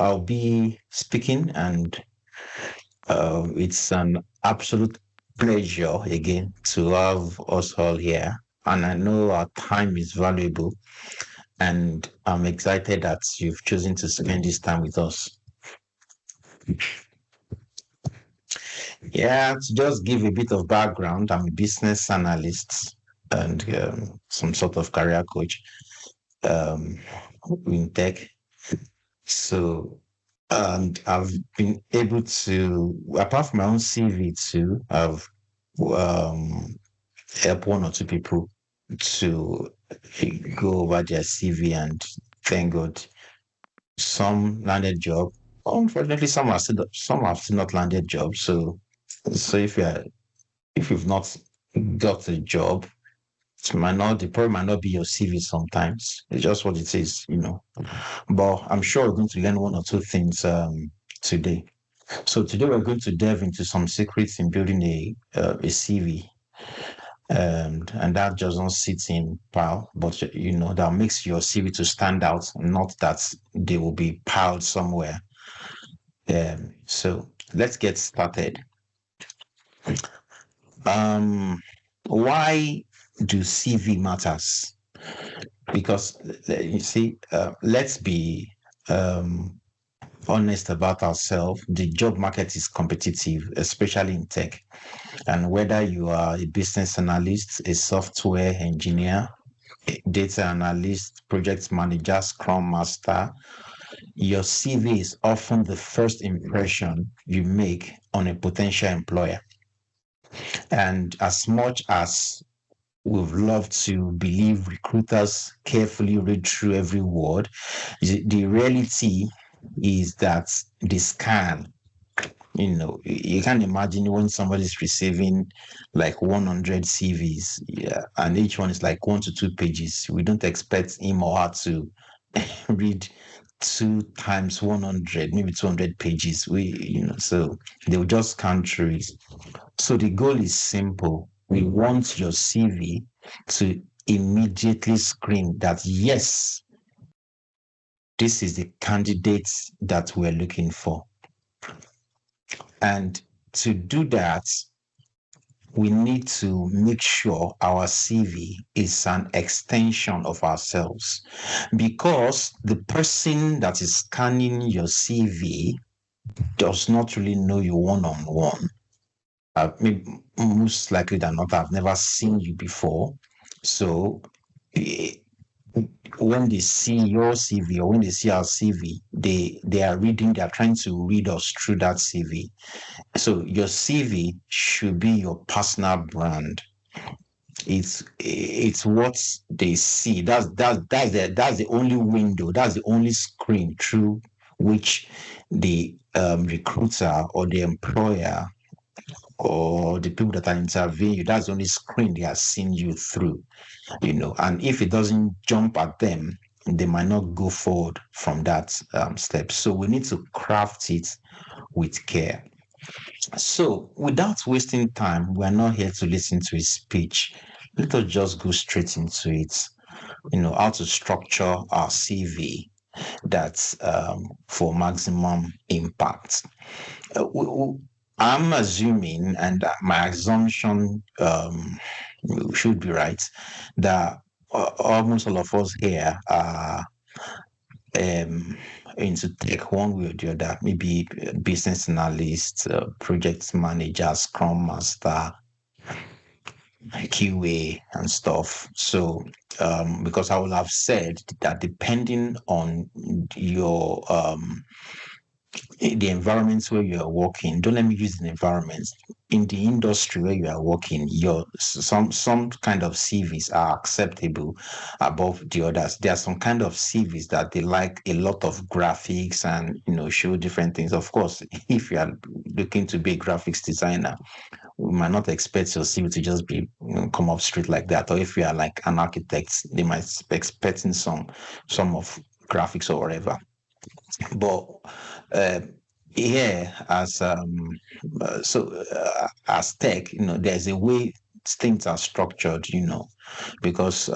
I'll be speaking, and it's an absolute pleasure again to have us all here. And I know our time is valuable, and I'm excited that you've chosen to spend this time with us. Yeah, to just give a bit of background, I'm a business analyst and some sort of career coach um, in tech. So, and I've been able to, apart from my own CV too, I've um, helped one or two people to go over their CV, and thank God, some landed job. Unfortunately, some have still not landed jobs. So if you've not got a job, it probably might not be your CV sometimes. It's just what it is. But I'm sure we're going to learn one or two things today. So today we're going to delve into some secrets in building a CV, and that doesn't sit in pile, but that makes your CV to stand out, not that they will be piled somewhere. So let's get started. Um, why do CV matters? Because you see, let's be um, honest about ourselves. The job market is competitive, especially in tech. And whether you are a business analyst, a software engineer, a data analyst, project manager, scrum master, your CV is often the first impression you make on a potential employer. And as much as we've loved to believe recruiters carefully read through every word, the reality is that they scan. You can imagine when somebody's receiving like 100 CVs, yeah, and each one is like 1 to 2 pages. We don't expect him or her to read 2 times 100, maybe 200 pages. So they will just scan through it. So the goal is simple. We want your CV to immediately screen that, yes, this is the candidate that we're looking for. And to do that, we need to make sure our CV is an extension of ourselves, because the person that is scanning your CV does not really know you one-on-one. Maybe most likely than not, I've never seen you before. So when they see your CV or when they see our CV, they are trying to read us through that CV. So your CV should be your personal brand. It's what they see. That's the only window. That's the only screen through which the recruiter or the employer or the people that are interviewing you, that's the only screen they are seeing you through. And if it doesn't jump at them, they might not go forward from that step. So we need to craft it with care. So without wasting time, we're not here to listen to his speech. Let us just go straight into it. How to structure our CV that's for maximum impact. I'm assuming, and my assumption should be right, that almost all of us here are into tech one way or the other, maybe business analyst, project manager, scrum master, QA, and stuff. So, because I would have said that depending on your the environments where you are working, don't let me use the environments. In the industry where you are working, some kind of CVs are acceptable above the others. There are some kind of CVs that they like a lot of graphics and show different things. Of course, if you are looking to be a graphics designer, we might not expect your CV to just be come up straight like that. Or if you are like an architect, they might be expecting some of graphics or whatever. But here, as as tech, there's a way things are structured, because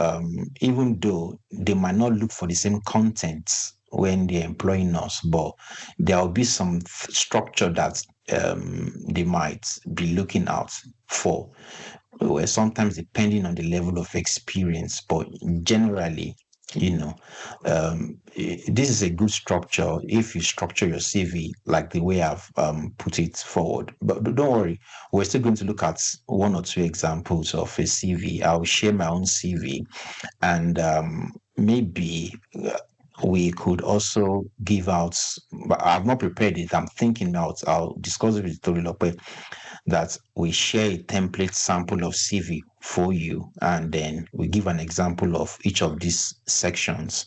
even though they might not look for the same content when they're employing us, but there will be some structure that they might be looking out for. Well, sometimes depending on the level of experience, but generally, this is a good structure if you structure your CV like the way I've put it forward. But don't worry, we're still going to look at one or two examples of a CV. I'll share my own CV, and maybe we could also give out, but I've not prepared it. I'm thinking out. I'll discuss it with Torilope, that we share a template sample of CV for you, and then we give an example of each of these sections.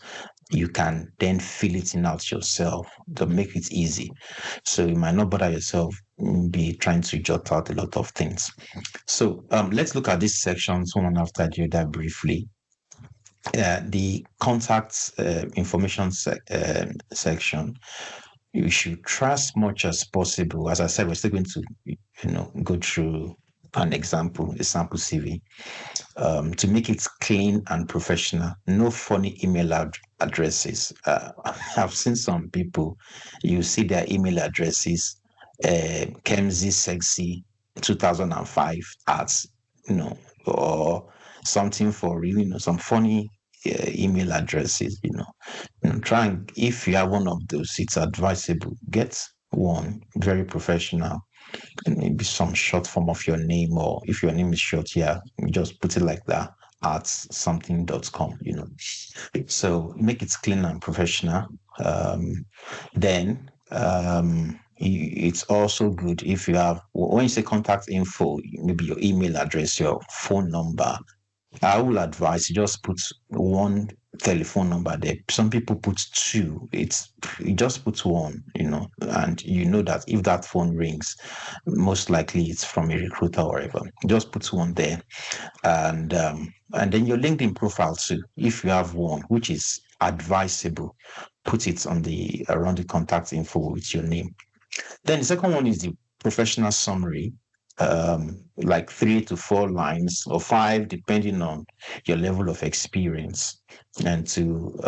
You can then fill it in out yourself to make it easy. So you might not bother yourself be trying to jot out a lot of things. So let's look at these sections one after the other briefly. The contacts information section, you should try as much as possible. As I said, we're still going to, go through an example, a sample CV, to make it clean and professional. No funny email addresses. I've seen some people, you see their email addresses, Kemsy Sexy 2005 at, or something for really, some funny email addresses, try and, if you have one of those, it's advisable, get one very professional, and maybe some short form of your name, or if your name is short, you just put it like that at something.com, so make it clean and professional. Then it's also good if you have, when you say contact info, maybe your email address, your phone number, I will advise you just put one telephone number there. Some people put two. You just put one, and you know that if that phone rings, most likely it's from a recruiter or whatever. Just put one there, and then your LinkedIn profile too, if you have one, which is advisable, put it on around the contact info with your name. Then the second one is the professional summary, like 3 to 4 lines or 5, depending on your level of experience, and to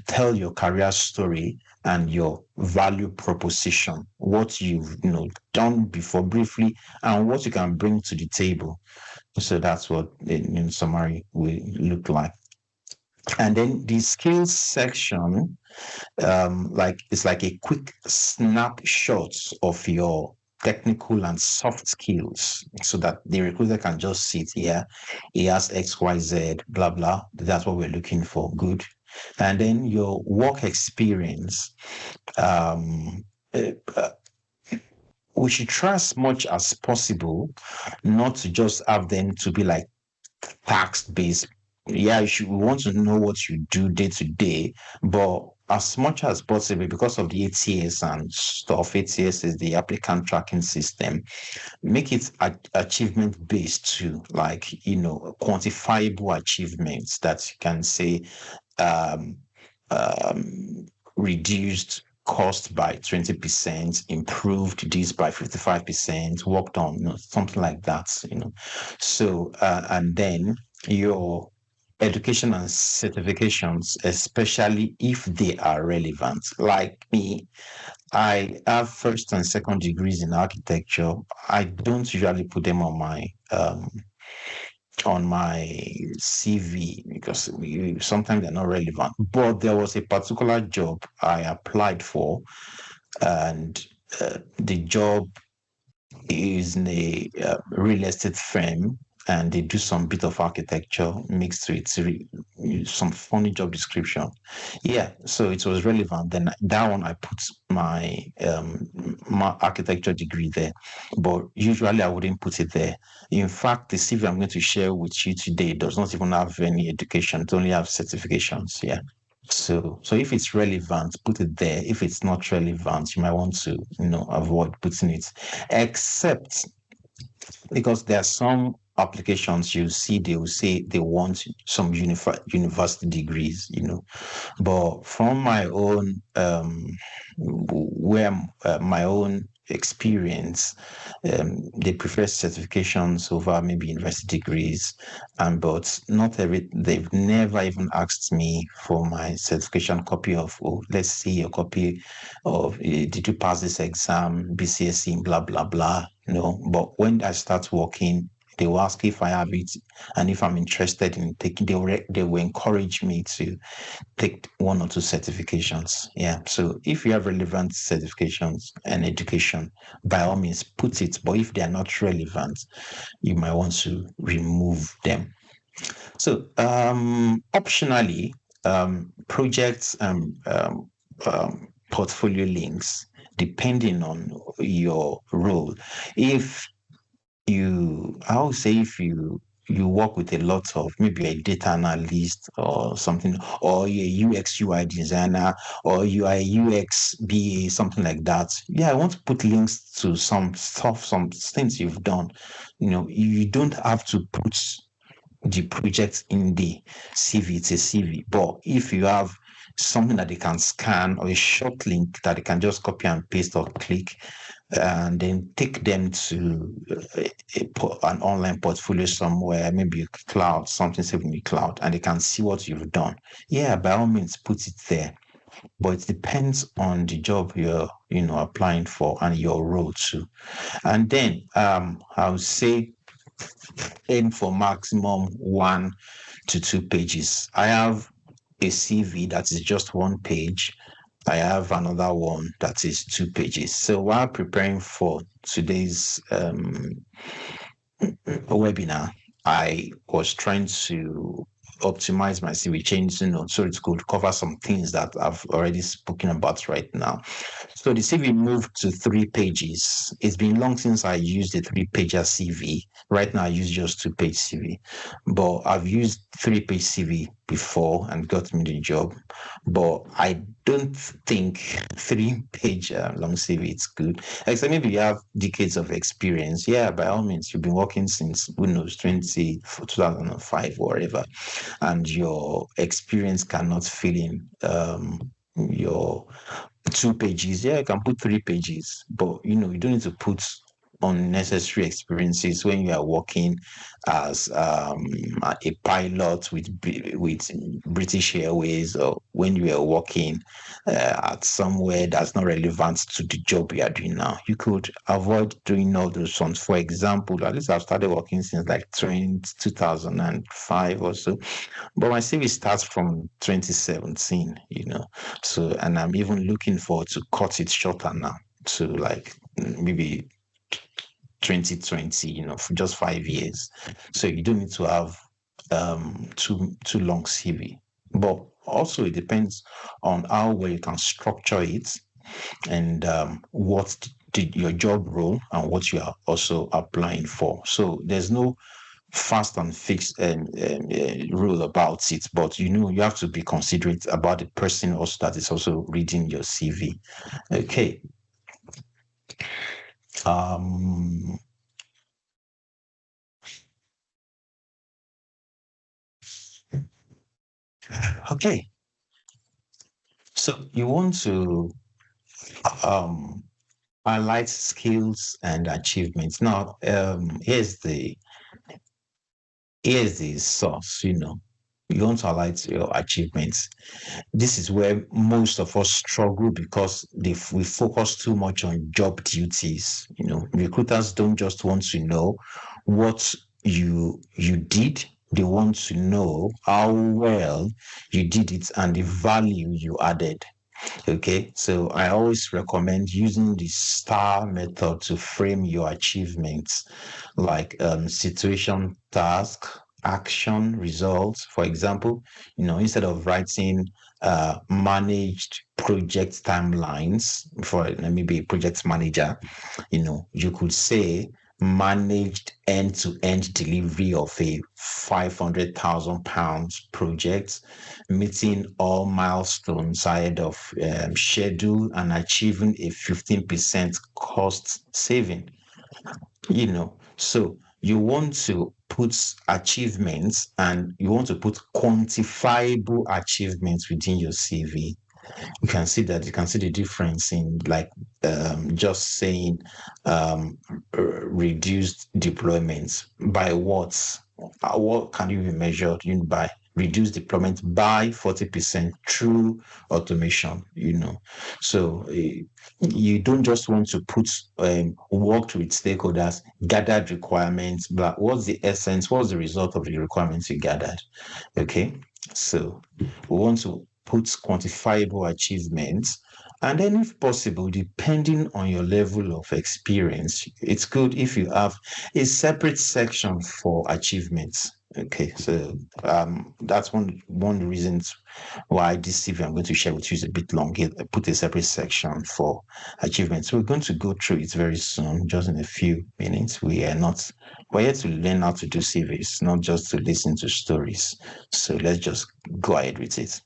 tell your career story and your value proposition, what you've done before briefly, and what you can bring to the table. So that's what in summary will look like. And then the skills section, it's like a quick snapshot of your technical and soft skills, so that the recruiter can just see it here. He has XYZ, blah, blah. That's what we're looking for. Good. And then your work experience, we should try as much as possible not to just have them to be like task-based. Yeah, we want to know what you do day to day, but as much as possible, because of the ATS and stuff, ATS is the applicant tracking system, make it achievement based too, like, quantifiable achievements that you can say, reduced cost by 20%, improved this by 55%, worked on, something like that, So, and then your education and certifications, especially if they are relevant. Like me, I have first and second degrees in architecture. I don't usually put them on my CV because sometimes they're not relevant. But there was a particular job I applied for, and the job is in a real estate firm, and they do some bit of architecture mixed with some funny job description. Yeah, so it was relevant. Then that one I put my architecture degree there, but usually I wouldn't put it there. In fact, the CV I'm going to share with you today does not even have any education; it only have certifications. Yeah. So if it's relevant, put it there. If it's not relevant, you might want to, avoid putting it, except because there are some applications you see, they will say they want some university degrees, but from my own, where my own experience. They prefer certifications over maybe university degrees, and but not every they've never even asked me for my certification copy of, oh, let's see your copy of did you pass this exam, BCSE, blah blah blah. No, but when I start working, they will ask if I have it and if I'm interested in taking. They will encourage me to take one or two certifications. Yeah. So if you have relevant certifications and education, by all means put it. But if they are not relevant, you might want to remove them. So optionally, projects and portfolio links, depending on your role. If I would say if you work with a lot of maybe a data analyst or something, or you're a UX UI designer, or you are a UX BA, something like that. Yeah, I want to put links to some stuff, some things you've done. You don't have to put the project in the CV. It's a CV. But if you have something that they can scan or a short link that they can just copy and paste or click, and then take them to an online portfolio somewhere, maybe a cloud, something saved in the cloud, and they can see what you've done. Yeah, by all means, put it there. But it depends on the job you're, applying for and your role too. And then I would say aim for maximum 1 to 2 pages. I have a CV that is just 1 page. I have another one that is 2 pages. So while preparing for today's webinar, I was trying to optimize my CV, change, so it could cover some things that I've already spoken about right now. So the CV moved to 3 pages. It's been long since I used a 3-pager CV. Right now, I use just 2-page CV, but I've used 3-page CV before and got me the job. But I don't think 3-page long CV is good. Except maybe you have decades of experience. Yeah, by all means, you've been working since, who knows, 2005 or whatever, and your experience cannot fill in your 2 pages. Yeah, you can put 3 pages, but you don't need to put unnecessary experiences when you are working as a pilot with British Airways, or when you are working at somewhere that's not relevant to the job you are doing now. You could avoid doing all those ones. For example, at least I've started working since like 2005 or so, but my CV starts from 2017, so, and I'm even looking forward to cut it shorter now to like maybe 2020, for just 5 years. So you don't need to have too long CV. But also it depends on how well you can structure it, and what your job role and what you are also applying for. So there's no fast and fixed rule about it, but you have to be considerate about the person also that is also reading your CV. Okay. Okay. So you want to um highlight skills and achievements. Now, here's the source. You want to highlight your achievements. This is where most of us struggle because we focus too much on job duties. Recruiters don't just want to know what you did. They want to know how well you did it and the value you added. Okay, so I always recommend using the STAR method to frame your achievements, like situation, task, action, results. For example, instead of writing managed project timelines for maybe a project manager, you could say managed end-to-end delivery of a £500,000 project, meeting all milestones ahead of schedule and achieving a 15% cost saving. So you want to put achievements, and you want to put quantifiable achievements within your CV. You can see the difference in like just saying reduced deployments by what? What can you be measured by? Reduce deployment by 40% through automation, So you don't just want to put worked with stakeholders, gathered requirements, but what's the essence? What's the result of the requirements you gathered? Okay. So we want to put quantifiable achievements. And then, if possible, depending on your level of experience, it's good if you have a separate section for achievements. Okay, so that's one of the reasons why this CV I'm going to share with you is a bit long. I put a separate section for achievements. So we're going to go through it very soon, just in a few minutes. We're here to learn how to do CVs, not just to listen to stories. So let's just go ahead with it.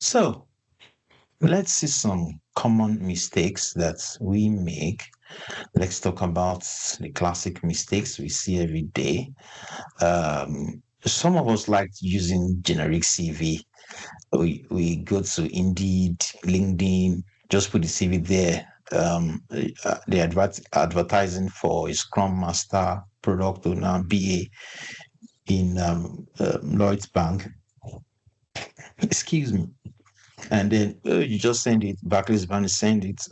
So let's see some common mistakes that we make. Let's talk about the classic mistakes we see every day. Some of us like using generic CV. We go to Indeed, LinkedIn, just put the CV there. The advertising for a Scrum Master, product owner, BA in Lloyd's Bank. Excuse me. And then you just send it. Barclays Bank, send it.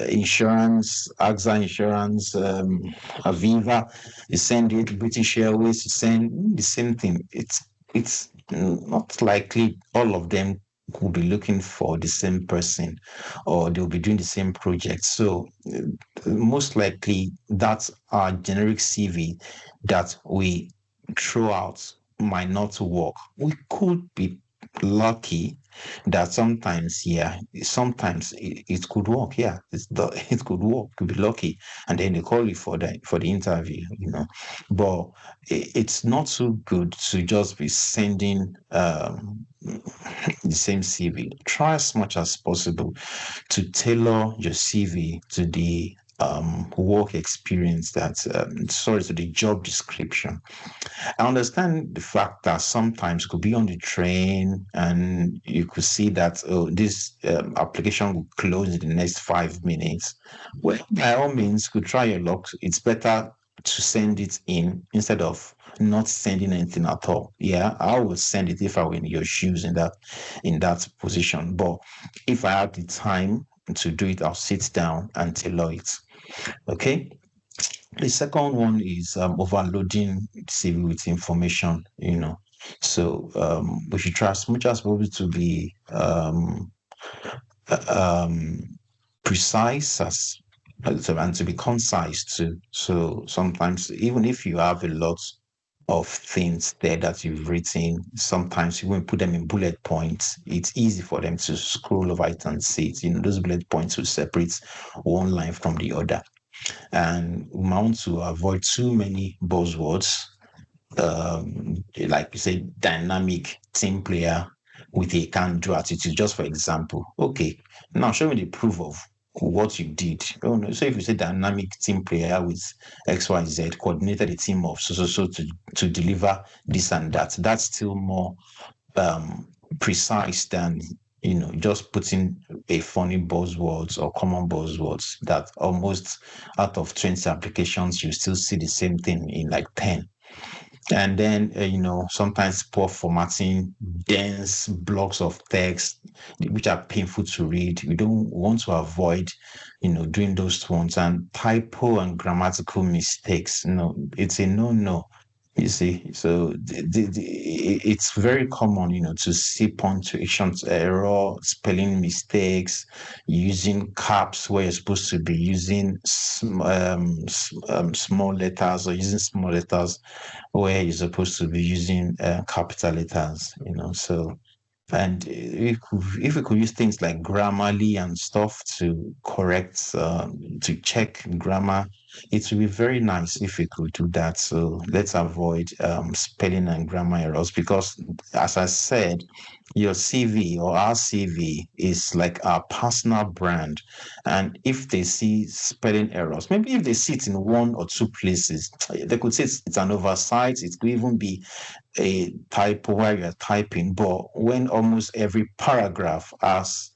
Insurance, AXA Insurance, Aviva, you send it. British Airways, you send the same thing. It's not likely all of them will be looking for the same person, or they'll be doing the same project. So most likely that's our generic CV that we throw out might not work. We could be lucky that sometimes it could work. Yeah, it could work. Could be lucky, and then they call you for the interview. But it's not so good to just be sending the same CV. Try as much as possible to tailor your CV to the work experience to the job description. I understand the fact that sometimes you could be on the train and you could see that this application will close in the next 5 minutes. Well, by all means, you could try your luck. It's better to send it in instead of not sending anything at all. Yeah, I would send it if I were in your shoes in that position. But if I have the time to do it, I'll sit down and tailor it. Okay. The second one is overloading CV with information, So we should try as much as possible to be precise and to be concise too. So sometimes, even if you have a lot of things there that you've written, sometimes you won't put them in bullet points. It's easy for them to scroll over it and see it. Those bullet points will separate one line from the other. And we want to avoid too many buzzwords, like you say, dynamic team player with a can-do attitude. Just for example, okay, now show me the proof of what you did. Oh no! So if you say dynamic team player with XYZ coordinated a team of so to deliver this and that, that's still more precise than just putting a funny buzzwords or common buzzwords that almost out of 20 applications, you still see the same thing in like 10. And then, sometimes poor formatting, dense blocks of text, which are painful to read. We don't want to avoid, doing those ones. And typo and grammatical mistakes, it's a no-no. You see, so it's very common, to see punctuation error, spelling mistakes, using caps where you're supposed to be using small letters, or using small letters where you're supposed to be using capital letters. So, and if we could use things like Grammarly and stuff to correct, to check grammar it would be very nice if we could do that. So let's avoid spelling and grammar errors because, as I said, your CV or our CV is like our personal brand. And if they see spelling errors, maybe if they see it in one or two places, they could say it's an oversight. It could even be a typo where you're typing, but when almost every paragraph has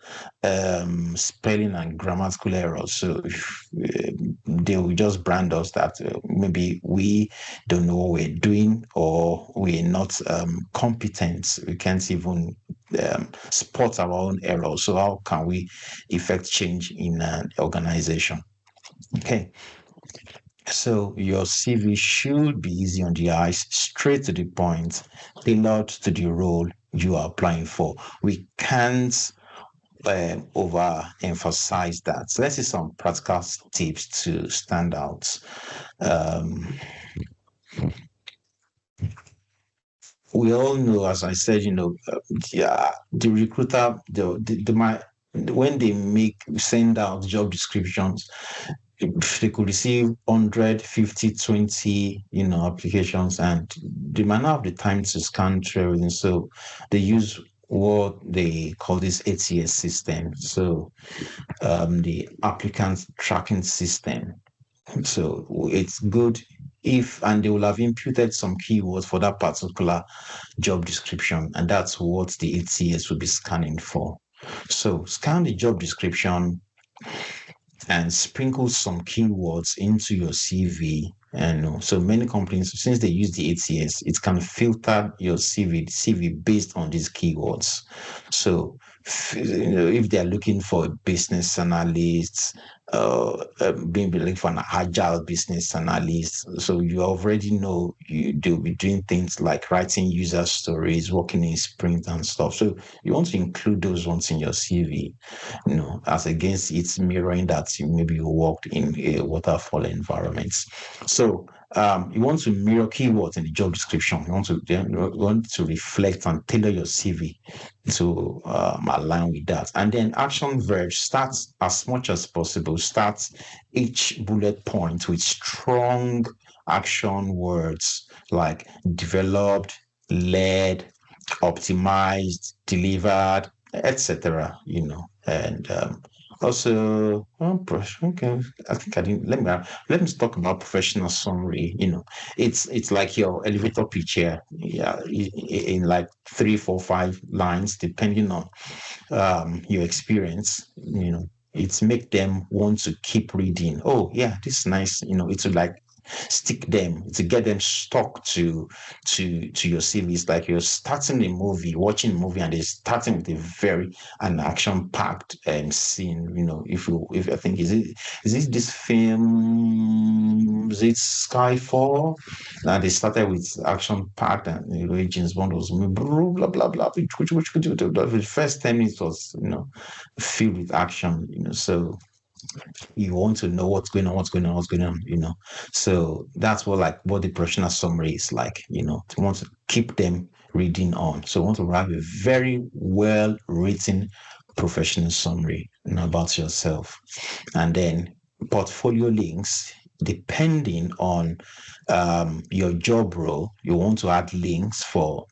spelling and grammatical errors, so they will just brand us that maybe we don't know what we're doing or we're not competent. We can't even spot our own errors. So how can we effect change in an organization? Okay. So your CV should be easy on the eyes, straight to the point, tailored to the role you are applying for. We can't overemphasize that. So let's see some practical tips to stand out. Um, we all know, as I said, yeah, the recruiter, when they send out job descriptions, if they could receive 100, 50, 20, applications, and they might not have the time to scan through everything. So they use what they call this ATS system. So the applicant tracking system. So it's good and they will have imputed some keywords for that particular job description, and that's what the ATS will be scanning for. So scan the job description and sprinkle some keywords into your CV. And so many companies, since they use the ATS, it can filter your CV based on these keywords. So, if they're looking for a business analyst, being looking for an agile business analyst, so you already know they'll be doing things like writing user stories, working in sprint and stuff. So you want to include those ones in your CV, as against it's mirroring that maybe you worked in a waterfall environment. So you want to mirror keywords in the job description. You want to reflect and tailor your CV to align with that. And then action verbs, start as much as possible. Start each bullet point with strong action words like developed, led, optimized, delivered, etc. And also, okay, I think I didn't. Let me talk about professional summary. It's like your elevator pitch here, yeah, in like 3, 4, 5 lines, depending on your experience. It's make them want to keep reading. Oh yeah, this is nice. It's like stick them to get them stuck to your CV. It's like you're starting a movie, watching a movie, and they're starting with a very an action-packed scene. If I think is it this film? Is it Skyfall? And they started with action-packed, and James Bond was blah blah blah blah. The first 10 minutes was filled with action. So you want to know what's going on, So that's what the professional summary is like, to want to keep them reading on. So I want to have a very well written professional summary, about yourself. And then portfolio links, depending on your job role, you want to add links for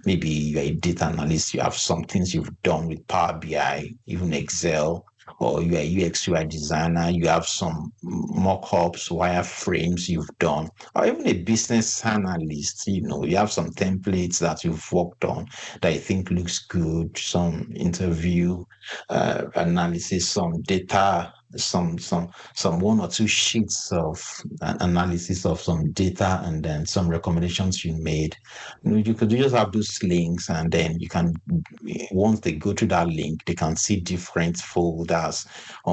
maybe you're a data analyst, you have some things you've done with Power BI, even Excel, or you're a UX UI designer, you have some mock-ups, wireframes you've done, or even a business analyst, you have some templates that you've worked on that you think looks good, some interview analysis, some data, some 1 or 2 sheets of analysis of some data, and then some recommendations you made. You could just have those links, and then you can, once they go to that link, they can see different folders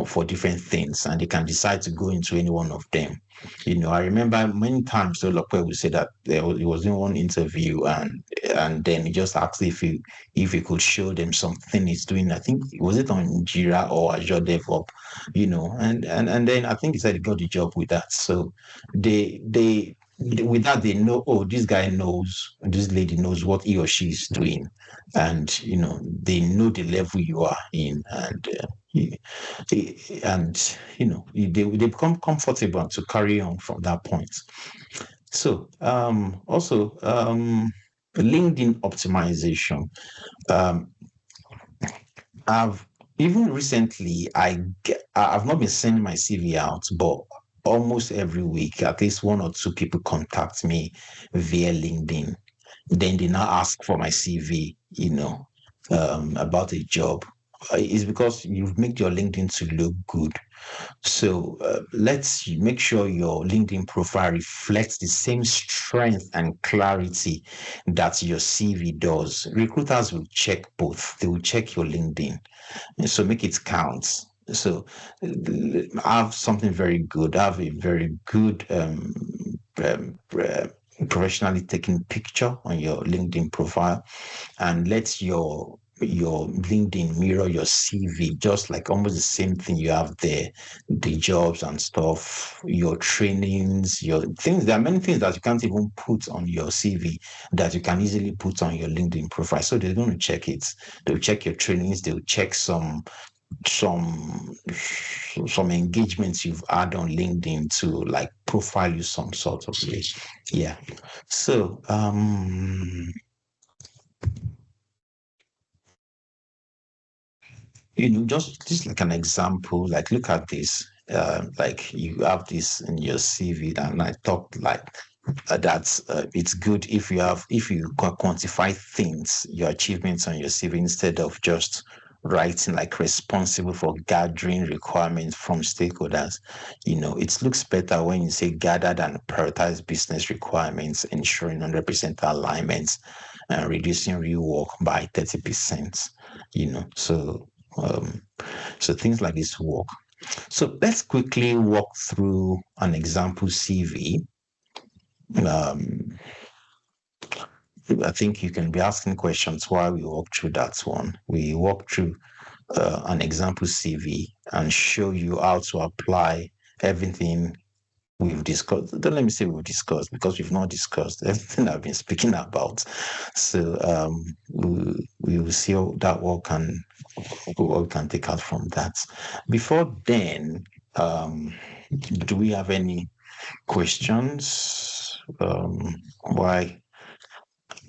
for different things, and they can decide to go into any one of them. I remember many times Olokwe would say that he was in one interview, and then he just asked if he could show them something he's doing. I think was it on Jira or Azure DevOps, and then I think he said he got the job with that. So they with that they know, oh, this guy knows, this lady knows what he or she is doing, and they know the level you are in, and they become comfortable to carry on from that point. So also LinkedIn optimization. um I've even recently, I've not been sending my CV out, but almost every week, at least one or two people contact me via LinkedIn. Then they now ask for my CV, about a job. It's because you've made your LinkedIn to look good. So let's make sure your LinkedIn profile reflects the same strength and clarity that your CV does. Recruiters will check both. They will check your LinkedIn. And so make it count. So have something very good. Have a very good um, uh, professionally taken picture on your LinkedIn profile, and let your LinkedIn mirror your CV, just like almost the same thing you have there, the jobs and stuff, your trainings, your things. There are many things that you can't even put on your CV that you can easily put on your LinkedIn profile. So they're going to check it. They'll check your trainings. They'll check some some engagements you've had on LinkedIn to like profile you some sort of way. Yeah. So just like an example, like look at this. Like you have this in your CV, and I talked like that it's good if you quantify things, your achievements on your CV, instead of just writing like responsible for gathering requirements from stakeholders. It looks better when you say gathered and prioritize business requirements, ensuring 100% alignments, and reducing rework by 30%. So um, so things like this work. So let's quickly walk through an example CV. Um, I think you can be asking questions while we walk through that one. We walk through an example CV and show you how to apply everything we've discussed. Don't let me say we've discussed, because we've not discussed everything I've been speaking about. So we will see how that work can what we can take out from that. Before then, do we have any questions? Why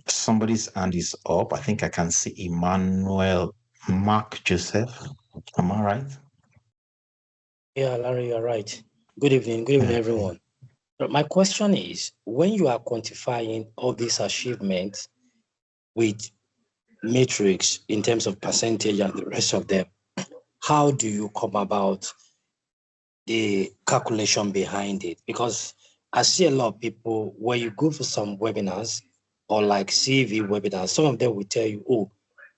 somebody's hand is up? I think I can see Emmanuel Mark Joseph. Am I right? Yeah, Larry, you're right. Good evening. Good evening, Okay. everyone. My question is, when you are quantifying all these achievements with metrics in terms of percentage and the rest of them, how do you come about the calculation behind it? Because I see a lot of people, when you go for some webinars or like CV webinars, some of them will tell you, oh,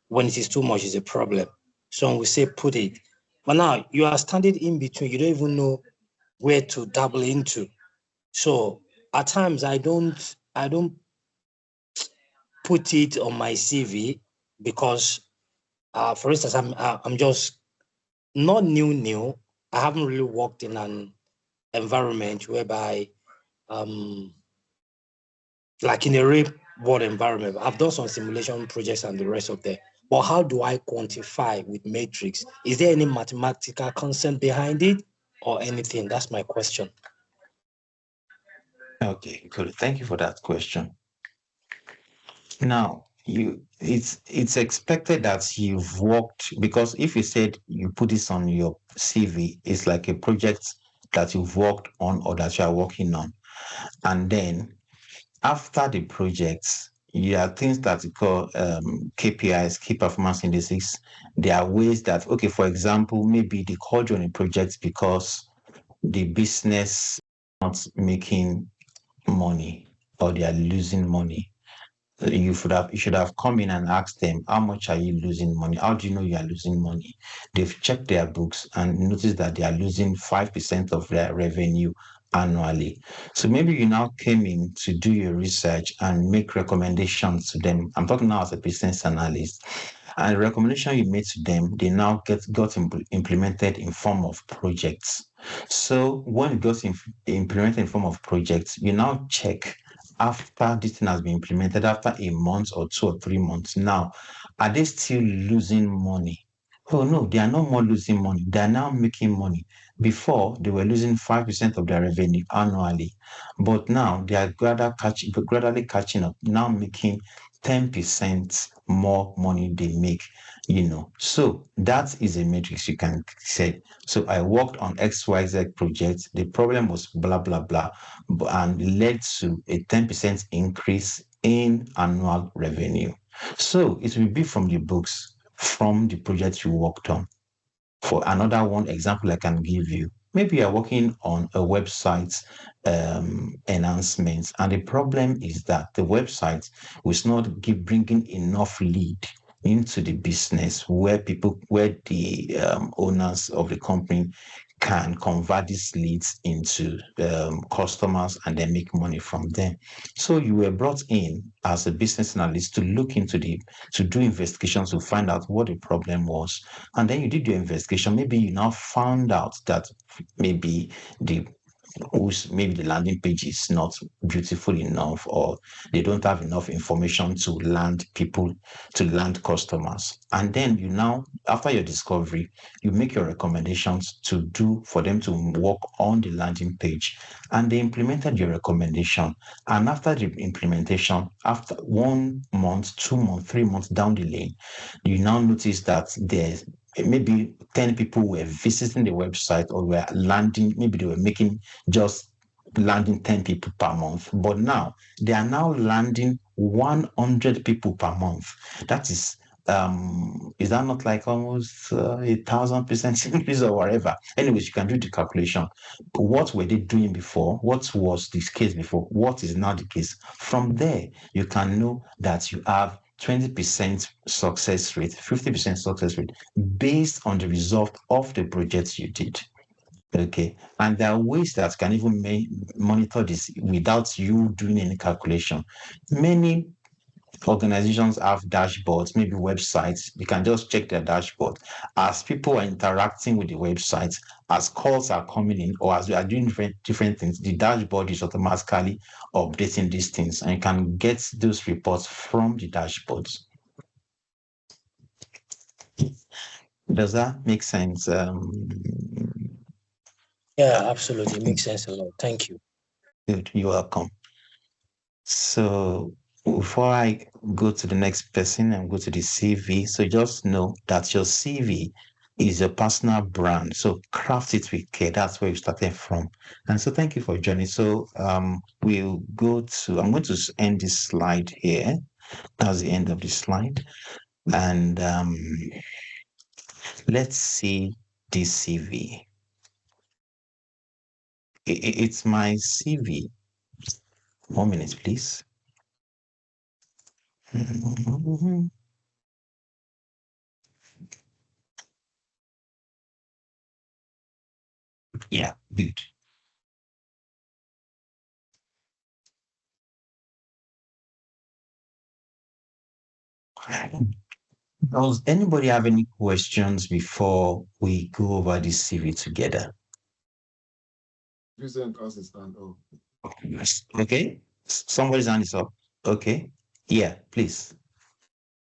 when it is too much is a problem. Some will say put it. But now you are standing in between. You don't even know where to dabble into. So at times I don't put it on my CV because, for instance, I'm just not new. I haven't really worked in an environment whereby, um, like in a real world environment. I've done some simulation projects and the rest of them. But how do I quantify with matrix? Is there any mathematical concept behind it or anything? That's my question. Okay, good. Thank you for that question. Now, it's expected that you've worked, because if you said you put this on your CV, it's like a project that you've worked on or that you are working on. And then after the projects, you have things that we call KPIs, key performance indices. There are ways that, okay, for example, maybe they called you on a project because the business is not making money or they are losing money. You should have come in and asked them, how much are you losing money? How do you know you are losing money? They've checked their books and noticed that they are losing 5% of their revenue annually. So maybe you now came in to do your research and make recommendations to them. I'm talking now as a business analyst. And the recommendation you made to them, they now got implemented in form of projects. So when it got implemented in form of projects, you now check after this thing has been implemented, after a month or 2 or 3 months. Now, are they still losing money? Oh no, they are no more losing money. They are now making money. Before, they were losing 5% of their revenue annually, but now they are gradually catching up, now making 10% more money they make, So that is a matrix you can say. So I worked on XYZ project. The problem was blah, blah, blah, and led to a 10% increase in annual revenue. So it will be from the books, from the projects you worked on. For another one example I can give you, maybe you're working on a website enhancement, and the problem is that the website was not bringing enough lead into the business where the owners of the company can convert these leads into customers and then make money from them. So you were brought in as a business analyst to look to do investigations to find out what the problem was. And then you did your investigation. Maybe you now found out that maybe the maybe the landing page is not beautiful enough, or they don't have enough information to land people, to land customers. And then you now, after your discovery, you make your recommendations for them to work on the landing page. And they implemented your recommendation. And after the implementation, after 1 month, 2 months, 3 months down the lane, you now notice that there's maybe 10 people were visiting the website, or were landing, maybe they were making just landing 10 people per month, but now they are now landing 100 people per month. That is that not like almost 1,000% increase or whatever? Anyways, you can do the calculation. What were they doing before? What was this case before? What is now the case? From there, you can know that you have 20% success rate, 50% success rate based on the result of the projects you did. Okay. And there are ways that can even monitor this without you doing any calculation. Many organizations have dashboards, maybe websites. You can just check their dashboard. As people are interacting with the website, as calls are coming in, or as we are doing different things, the dashboard is automatically updating these things, and you can get those reports from the dashboards. Does that make sense? Yeah, absolutely. It makes sense a lot. Thank you. Good. You're welcome. So before I go to the next person and go to the CV, so just know that your CV is your personal brand. So craft it with care. That's where you started from. And so thank you for joining. So I'm going to end this slide here. That's the end of the slide. And let's see this CV. It's my CV. 1 minute, please. Yeah, good. Does anybody have any questions before we go over this CV together? Okay. Somebody's hand is up. Okay. Yeah, please.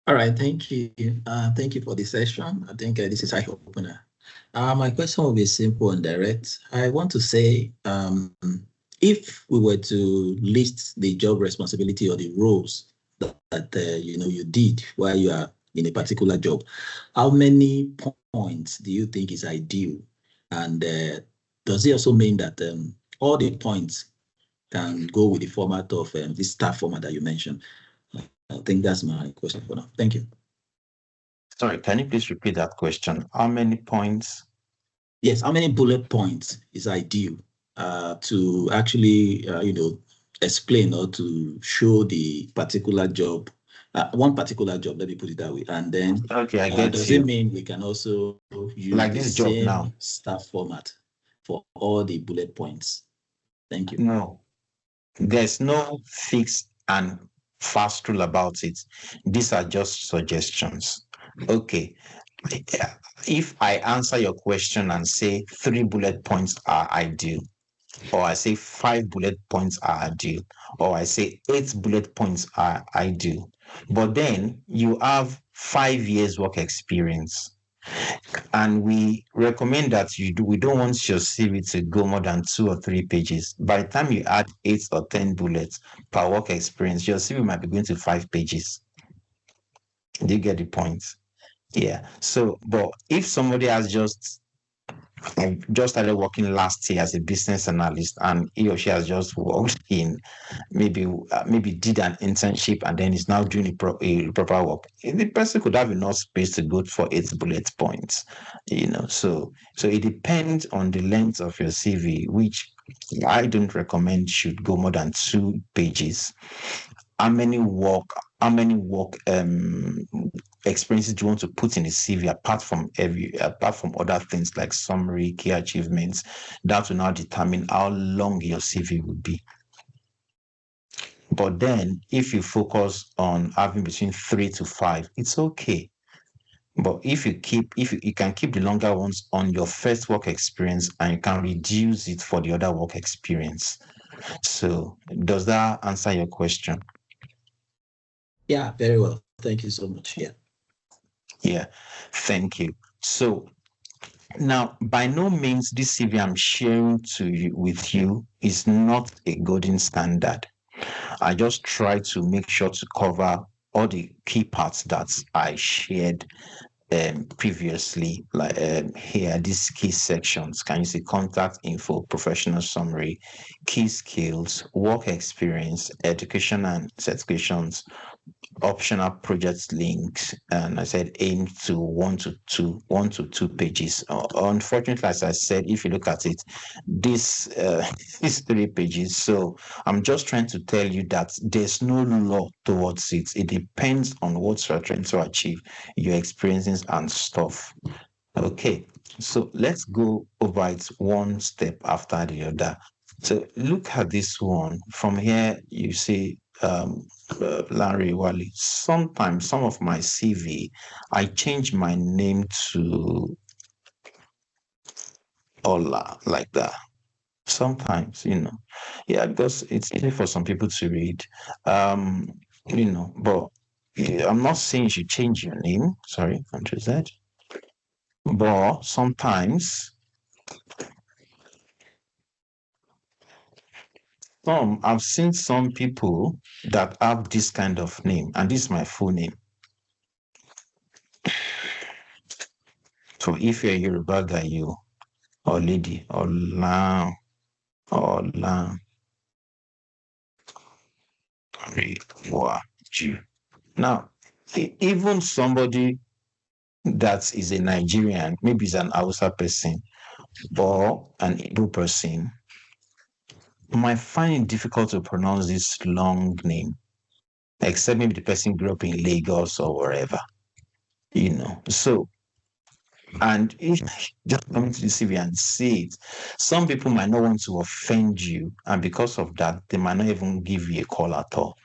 All right, thank you. Thank you for the session. I think this is eye opener. My question will be simple and direct. I want to say, if we were to list the job responsibility or the roles that you did while you are in a particular job, how many points do you think is ideal? And does it also mean that all the points can go with the format of this staff format that you mentioned? I think that's my question for now. Thank you. Sorry, can you please repeat that question? How many points? Yes, how many bullet points is ideal to actually, explain or to show the particular job, one particular job, let me put it that way. And then, okay, I get does you. it mean we can also use like the this job same now staff format for all the bullet points? Thank you. No, there's no fixed and fast rule about it. These are just suggestions. Okay. If I answer your question and say 3 bullet points are ideal, or I say 5 bullet points are ideal, or I say 8 bullet points are ideal, but then you have 5 years work experience, and we recommend that we don't want your CV to go more than 2 or 3 pages. By the time you add 8 or 10 bullets per work experience, your CV might be going to 5 pages. Do you get the point? Yeah. So, but if somebody has I just started working last year as a business analyst, and he or she has just worked in maybe did an internship and then is now doing a proper work. The person could have enough space to go for 8 bullet points, So it depends on the length of your CV, which I don't recommend should go more than 2 pages. How many work experiences do you want to put in the CV apart from other things like summary, key achievements? That will now determine how long your CV will be. But then if you focus on having between 3 to 5, it's okay. But if you can keep the longer ones on your first work experience, and you can reduce it for the other work experience. So does that answer your question? Yeah, very well. Thank you so much. Yeah. Yeah, thank you. So now, by no means this CV I'm sharing with you is not a golden standard. I just try to make sure to cover all the key parts that I shared previously, like here, these key sections. Can you see contact info, professional summary, key skills, work experience, education and certifications, optional project links, and I said aim to 1 to 2 pages. Unfortunately, as I said, if you look at it, this is 3 pages. So I'm just trying to tell you that there's no law towards it. It depends on what you're trying to achieve, your experiences and stuff. Okay, so let's go over it one step after the other. So look at this one. From here, you see Larry Wally. Sometimes some of my CV, I change my name to Ola, like that. Sometimes, yeah, because it's easy for some people to read. But I'm not saying you should change your name. Sorry, Control Z. But sometimes I've seen some people that have this kind of name, and this is my full name. So if you're a Yoruba guy, or lady, or lamb, you. Now, even somebody that is a Nigerian, maybe is an Hausa person or an Igbo person, might find it difficult to pronounce this long name, except maybe the person grew up in Lagos or wherever, So, and if just come to the CV and see it, some people might not want to offend you, and because of that, they might not even give you a call at all.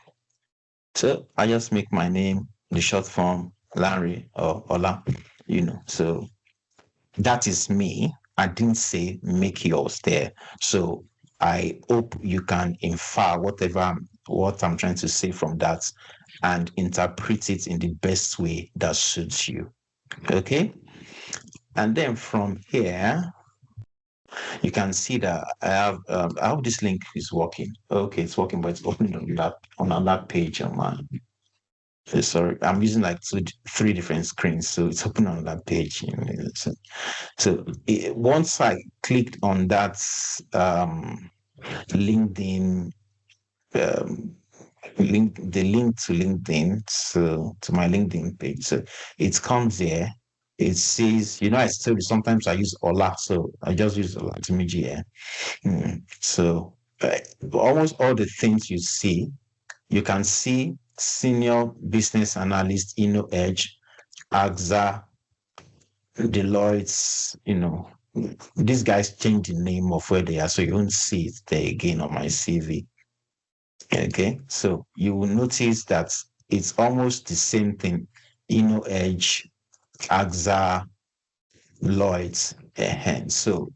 So I just make my name the short form Larry or Ola, So that is me. I didn't say make yours there. So I hope you can infer what I'm trying to say from that and interpret it in the best way that suits you. Okay? And then from here, you can see that I hope this link is working. Okay, it's working, but it's opening on that page on my. Sorry, I'm using like 3 different screens, so it's open on that page. So once I clicked on that LinkedIn link to LinkedIn, so to my LinkedIn page, so it comes here. It says, I told you sometimes I use Ola, so I just use Ola to me here. So almost all the things you see, you can see senior business analyst, Edge, AXA, Deloitte, these guys change the name of where they are, so you won't see it there again on my CV. Okay, so you will notice that it's almost the same thing. Edge, AXA, Lloyd's. So,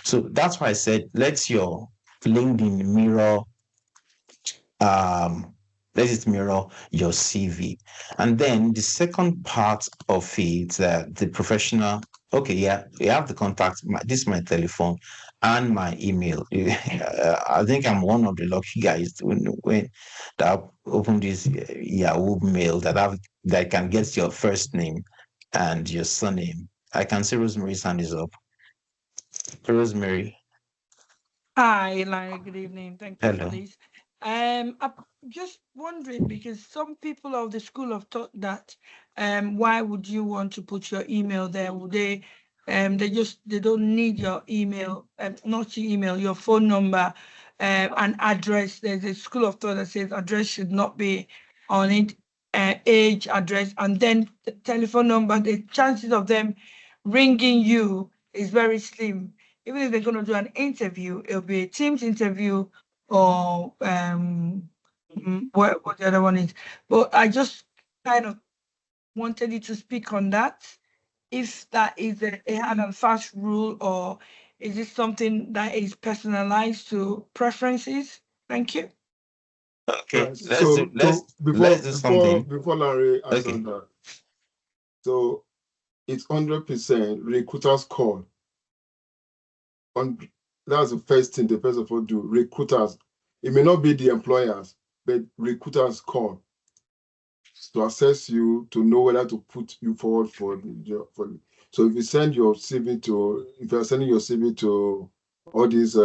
so that's why I said, let your LinkedIn mirror um let it mirror your CV. And then the second part of it, the professional, okay, yeah, you have the contact, this is my telephone and my email. I think I'm one of the lucky guys when that open this Yahoo mail that can get your first name and your surname. I can see Rosemary's hand is up. Rosemary, Hi, Larry. Good evening. Thank you for hello. this. I'm just wondering because some people of the school of thought that why would you want to put your email there? Would they don't need your email, not your email, your phone number, and address. There's a school of thought that says address should not be on it, age, address, and then the telephone number. The chances of them ringing you is very slim. Even if they're going to do an interview, it'll be a Teams interview or what the other one is. But I just kind of wanted you to speak on that. If that is a hard and fast rule, or is it something that is personalized to preferences? Thank you. Okay, Right. So let's do something. before Larry answers Okay. that, so it's 100% recruiters call. That's the first thing they first of all do. Recruiters. It may not be the employers, but recruiters call to assess you to know whether to put you forward for the job. So if you send your CV if you're sending your CV to all these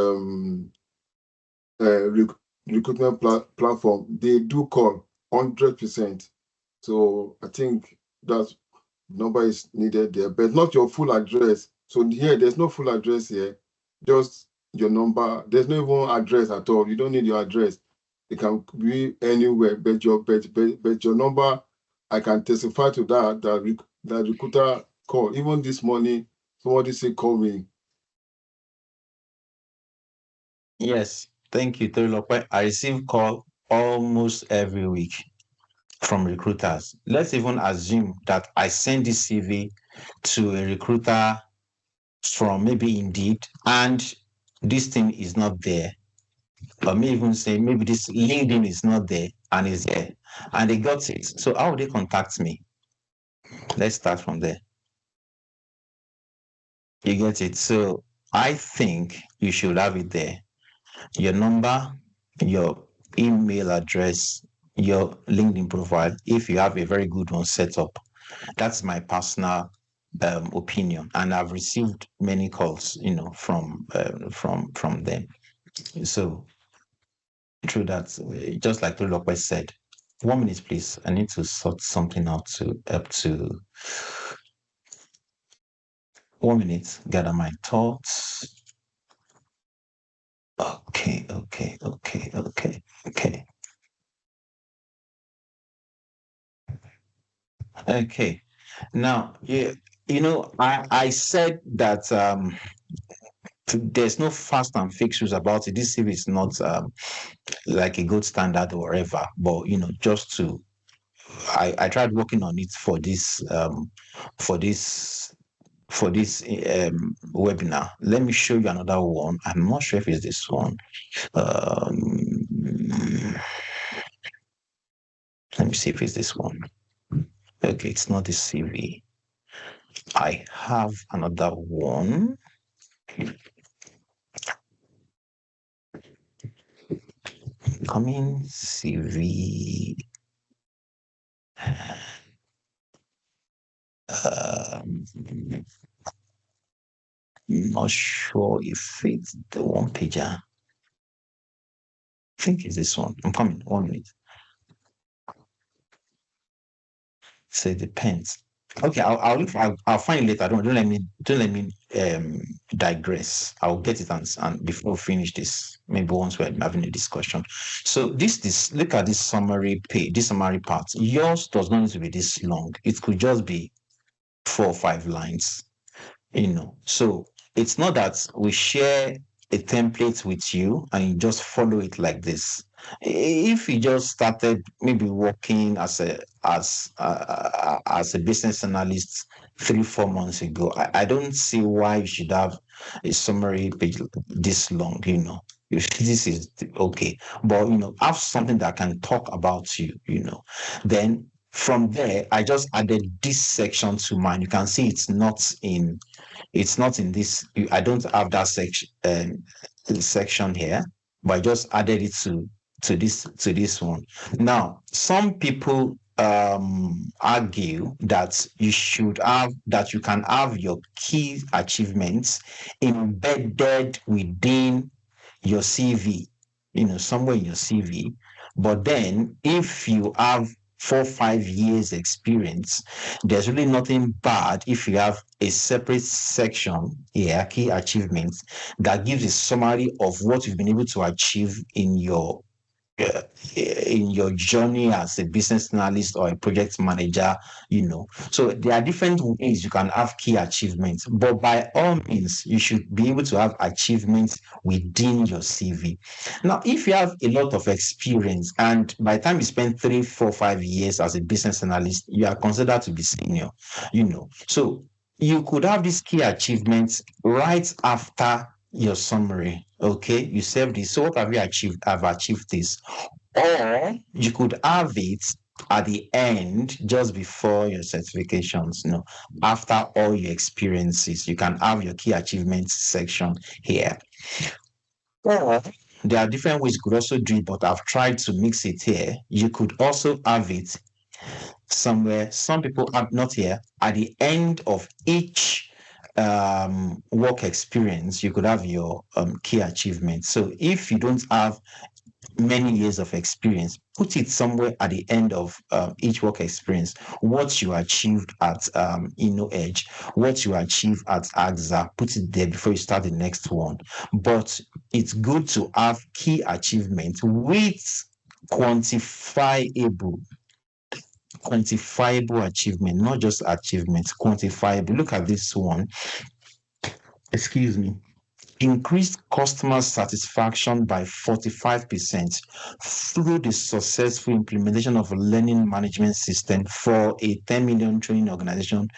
recruitment platform, they do call 100%. So I think that number is needed there, but not your full address. So here, there's no full address here, just your number. There's no even address at all. You don't need your address. It can be anywhere, but your number, I can testify to that recruiter call. Even this morning, somebody say call me. Yes, thank you, Torilope. I receive call almost every week from recruiters. Let's even assume that I send this CV to a recruiter from maybe Indeed, and this thing is not there. Or may even say maybe this LinkedIn is not there and is there, and they got it. So how would they contact me? Let's start from there. You get it. So I think you should have it there. Your number, your email address, your LinkedIn profile, if you have a very good one set up. That's my personal opinion, and I've received many calls, from them. So through that, just like Lopez said, 1 minute, please. I need to sort something out to help to 1 minute. Gather my thoughts. Okay. Okay. Now, yeah, I said that there's no fast and fixed rules about it. This series is not like a gold standard or whatever, but just to I tried working on it for this webinar. Let me show you another one. I'm not sure if it's this one. Let me see if it's this one. Okay, it's not this CV. I have another one. Coming CV. Not sure if it's the one pager. I think it's this one. I'm coming. 1 minute. So it depends. Okay, I'll find it later. Don't let me digress. I'll get it and before we finish this, maybe once we're having a discussion. So this look at this summary page, this summary part. Yours does not need to be this long. It could just be 4 or 5 lines. So it's not that we share a template with you and you just follow it like this. If you just started maybe working as a business analyst 3-4 months ago, I don't see why you should have a summary page this long. This is okay, but have something that can talk about you. Then from there, I just added this section to mine. You can see it's not in this. I don't have that section here, but I just added it to this one. Now, some people argue that you can have your key achievements embedded within your CV, somewhere in your CV. But then if you have 4-5 years experience, there's really nothing bad if you have a separate section here, key achievements, that gives a summary of what you've been able to achieve uh, in your journey as a business analyst or a project manager. So there are different ways you can have key achievements, but by all means, you should be able to have achievements within your CV. Now, if you have a lot of experience and by the time you spend 3, 4, 5 years as a business analyst, you are considered to be senior, so you could have these key achievements right after your summary. Okay, you save this. So what have you achieved? I've achieved this. Or you could have it at the end, just before your certifications. After all your experiences, you can have your key achievements section here. Or there are different ways you could also do it, but I've tried to mix it here. You could also have it somewhere. Some people have not here. At the end of each work experience, you could have your key achievements. So if you don't have many years of experience, put it somewhere at the end of each work experience. What you achieved at Edge, what you achieved at AXA, put it there before you start the next one. But it's good to have key achievements with quantifiable achievement, not just achievements, quantifiable. Look at this one. Excuse me. Increased customer satisfaction by 45% through the successful implementation of a learning management system for a 10 million training organization,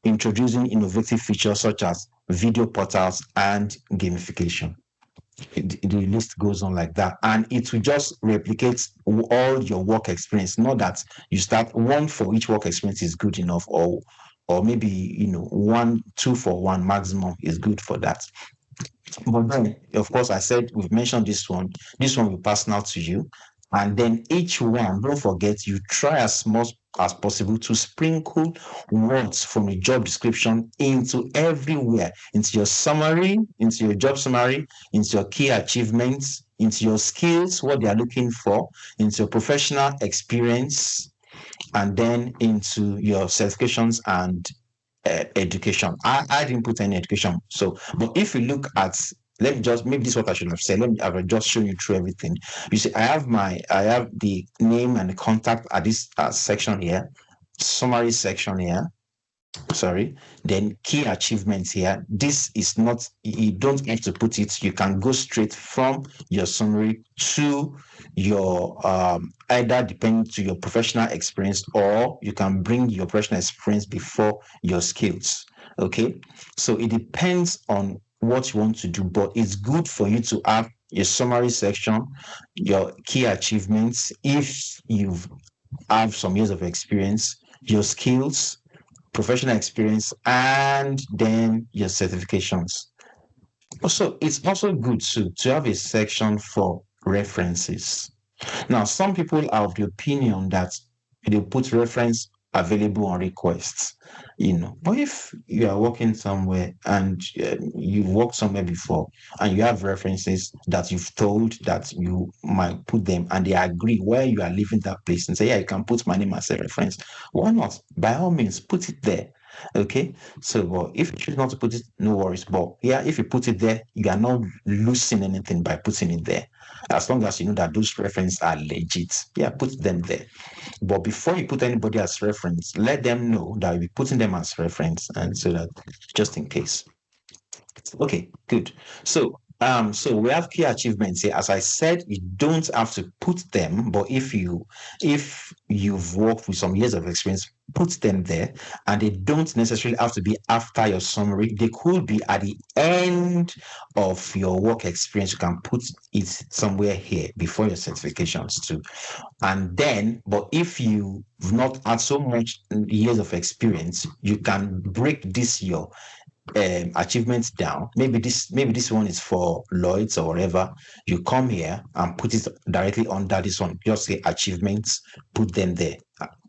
introducing innovative features such as video portals and gamification. The list goes on like that, and it will just replicate all your work experience. Not that you start one for each work experience is good enough, or maybe 2 for 1 maximum is good for that. But then, of course, I said we've mentioned this one. This one will be personal to you. And then each one, don't forget, you try as much as possible to sprinkle words from the job description into everywhere, into your summary, into your job summary, into your key achievements, into your skills, what they are looking for, into your professional experience, and then into your certifications and education. I didn't put any education. So, but if you look at, let me just, maybe this is what I should have said. I've just shown you through everything. You see, I have the name and the contact at this section here, summary section here. Sorry, then key achievements here. This is not, you don't have to put it. You can go straight from your summary to your either depending to your professional experience, or you can bring your professional experience before your skills. Okay, so it depends on what you want to do, but it's good for you to have your summary section, your key achievements if you've have some years of experience, your skills, professional experience, and then your certifications. Also, it's also good to have a section for references. Now, some people are of the opinion that they put reference available on requests, but if you are working somewhere and you've worked somewhere before and you have references that you've told that you might put them and they agree where you are leaving that place and say, yeah, you can put my name as a reference, why not? By all means, put it there. Okay, so well, if you choose not to put it, no worries. But yeah, if you put it there, you are not losing anything by putting it there. As long as you know that those references are legit, yeah, put them there. But before you put anybody as reference, let them know that you'll be putting them as reference, and so that just in case. Okay, good. So So we have key achievements here. As I said, you don't have to put them, but if you've worked with some years of experience, put them there. And they don't necessarily have to be after your summary. They could be at the end of your work experience. You can put it somewhere here before your certifications too. And then, but if you've not had so much years of experience, you can break this your achievements down. Maybe this one is for Lloyd's or whatever. You come here and put it directly under this one. Just say achievements, put them there.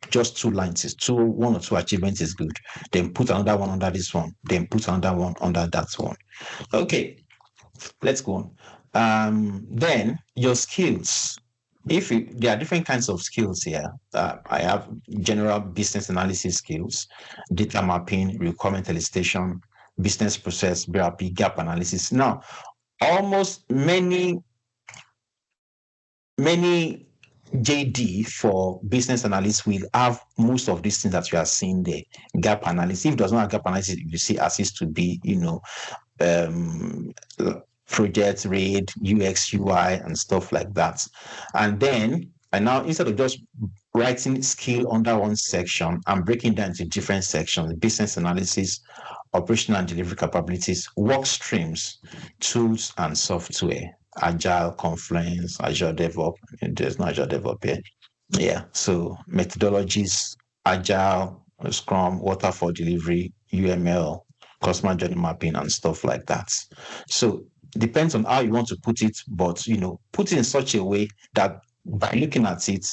Just 2 lines is one or two achievements is good. Then put another one under this one. Then put another one under that one. Okay, let's go on. Then your skills. There are different kinds of skills here. I have general business analysis skills, data mapping, requirement elicitation, business process, BRP, gap analysis. Now, almost many JD for business analysts will have most of these things that you are seeing there. Gap analysis. If it does not have gap analysis, you see assist to be, project read, UX, UI, and stuff like that. And then, now instead of just writing skill under one section, I'm breaking down into different sections: business analysis, operational and delivery capabilities, work streams, tools and software, Agile, Confluence, Azure DevOps. There's no Azure DevOps here. Yeah, so methodologies, Agile, Scrum, Waterfall delivery, UML, customer journey mapping, and stuff like that. So depends on how you want to put it, but put it in such a way that by looking at it,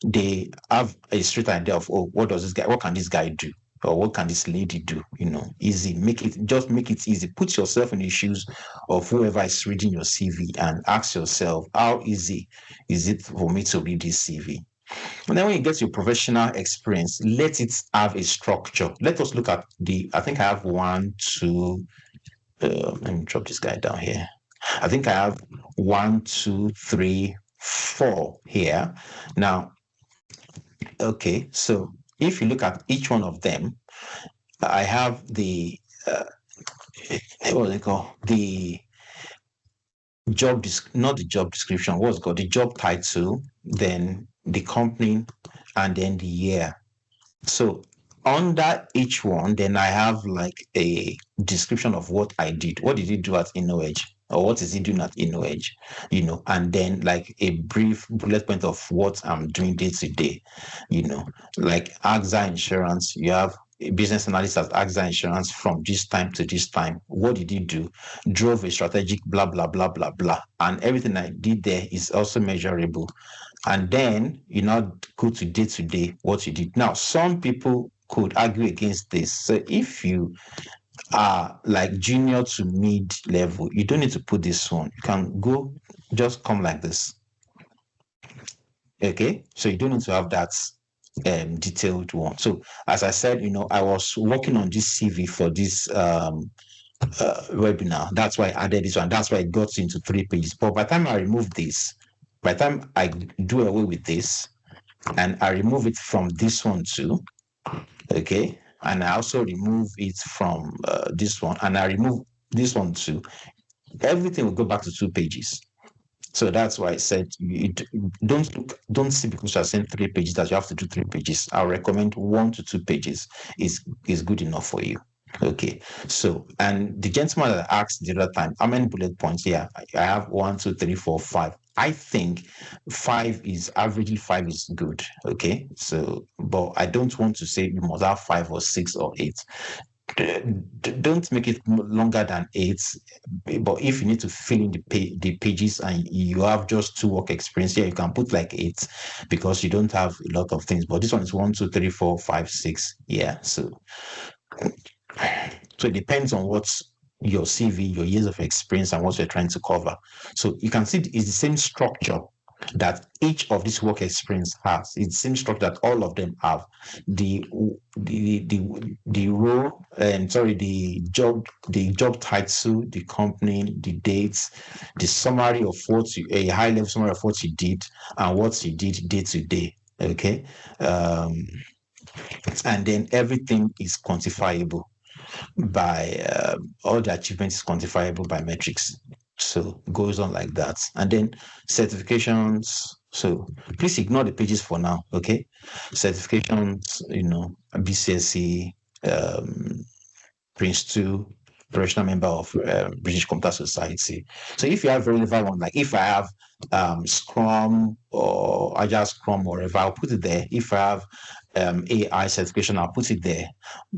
they have a straight idea of, what can this guy do? Or what can this lady do? Easy. Make it easy. Put yourself in the shoes of whoever is reading your CV and ask yourself, how easy is it for me to read this CV? And then when you get your professional experience, let it have a structure. Let us look at I think I have 1, 2, let me drop this guy down here. I think I have 1, 2, 3, 4 here. Now, okay, so if you look at each one of them, I have the what they call the not the job description, what's called the job title, then the company, and then the year. So under each one, then I have like a description of what I did. What did he do at InnoEdge? Or what is he doing at InnoEdge? And then like a brief bullet point of what I'm doing day to day. Like AXA Insurance, you have a business analyst at AXA Insurance from this time to this time. What did he do? Drove a strategic blah, blah, blah, blah, blah. And everything I did there is also measurable. And then you now go to day, what you did. Now, some people could argue against this. So if you are like junior to mid level, you don't need to put this one. You can just come like this. Okay, so you don't need to have that detailed one. So as I said, I was working on this CV for this webinar. That's why I added this one. That's why it got into 3 pages. But by the time I remove this, by the time I do away with this and I remove it from this one too, okay, and I also remove it from this one, and I remove this one too, everything will go back to 2 pages. So that's why I said don't see because you're saying 3 pages that you have to do 3 pages. I'll recommend 1 to 2 pages is good enough for you. Okay, so, and the gentleman that asked the other time, how many bullet points? Yeah, I have 1, 2, 3, 4, 5. I think 5 is good. Okay, so, but I don't want to say you must have 5 or 6 or 8. Don't make it longer than 8. But if you need to fill in the pages and you have just 2 work experience, you can put like 8 because you don't have a lot of things. But this one is 1, 2, 3, 4, 5, 6. Yeah, so it depends on what's your CV, your years of experience, and what you're trying to cover. So you can see it's the same structure that each of these work experience has. It's the same structure that all of them have. The role, the job title, the company, the dates, the summary of a high level summary of what you did and what you did day to day. Okay, and then everything is quantifiable by all the achievements is quantifiable by metrics. So it goes on like that. And then certifications. So please ignore the pages for now, okay? Certifications, BCSC, Prince 2, professional member of British Computer Society. So if you have relevant one, like if I have Scrum or Agile Scrum or whatever, I'll put it there. If I have AI certification, I'll put it there.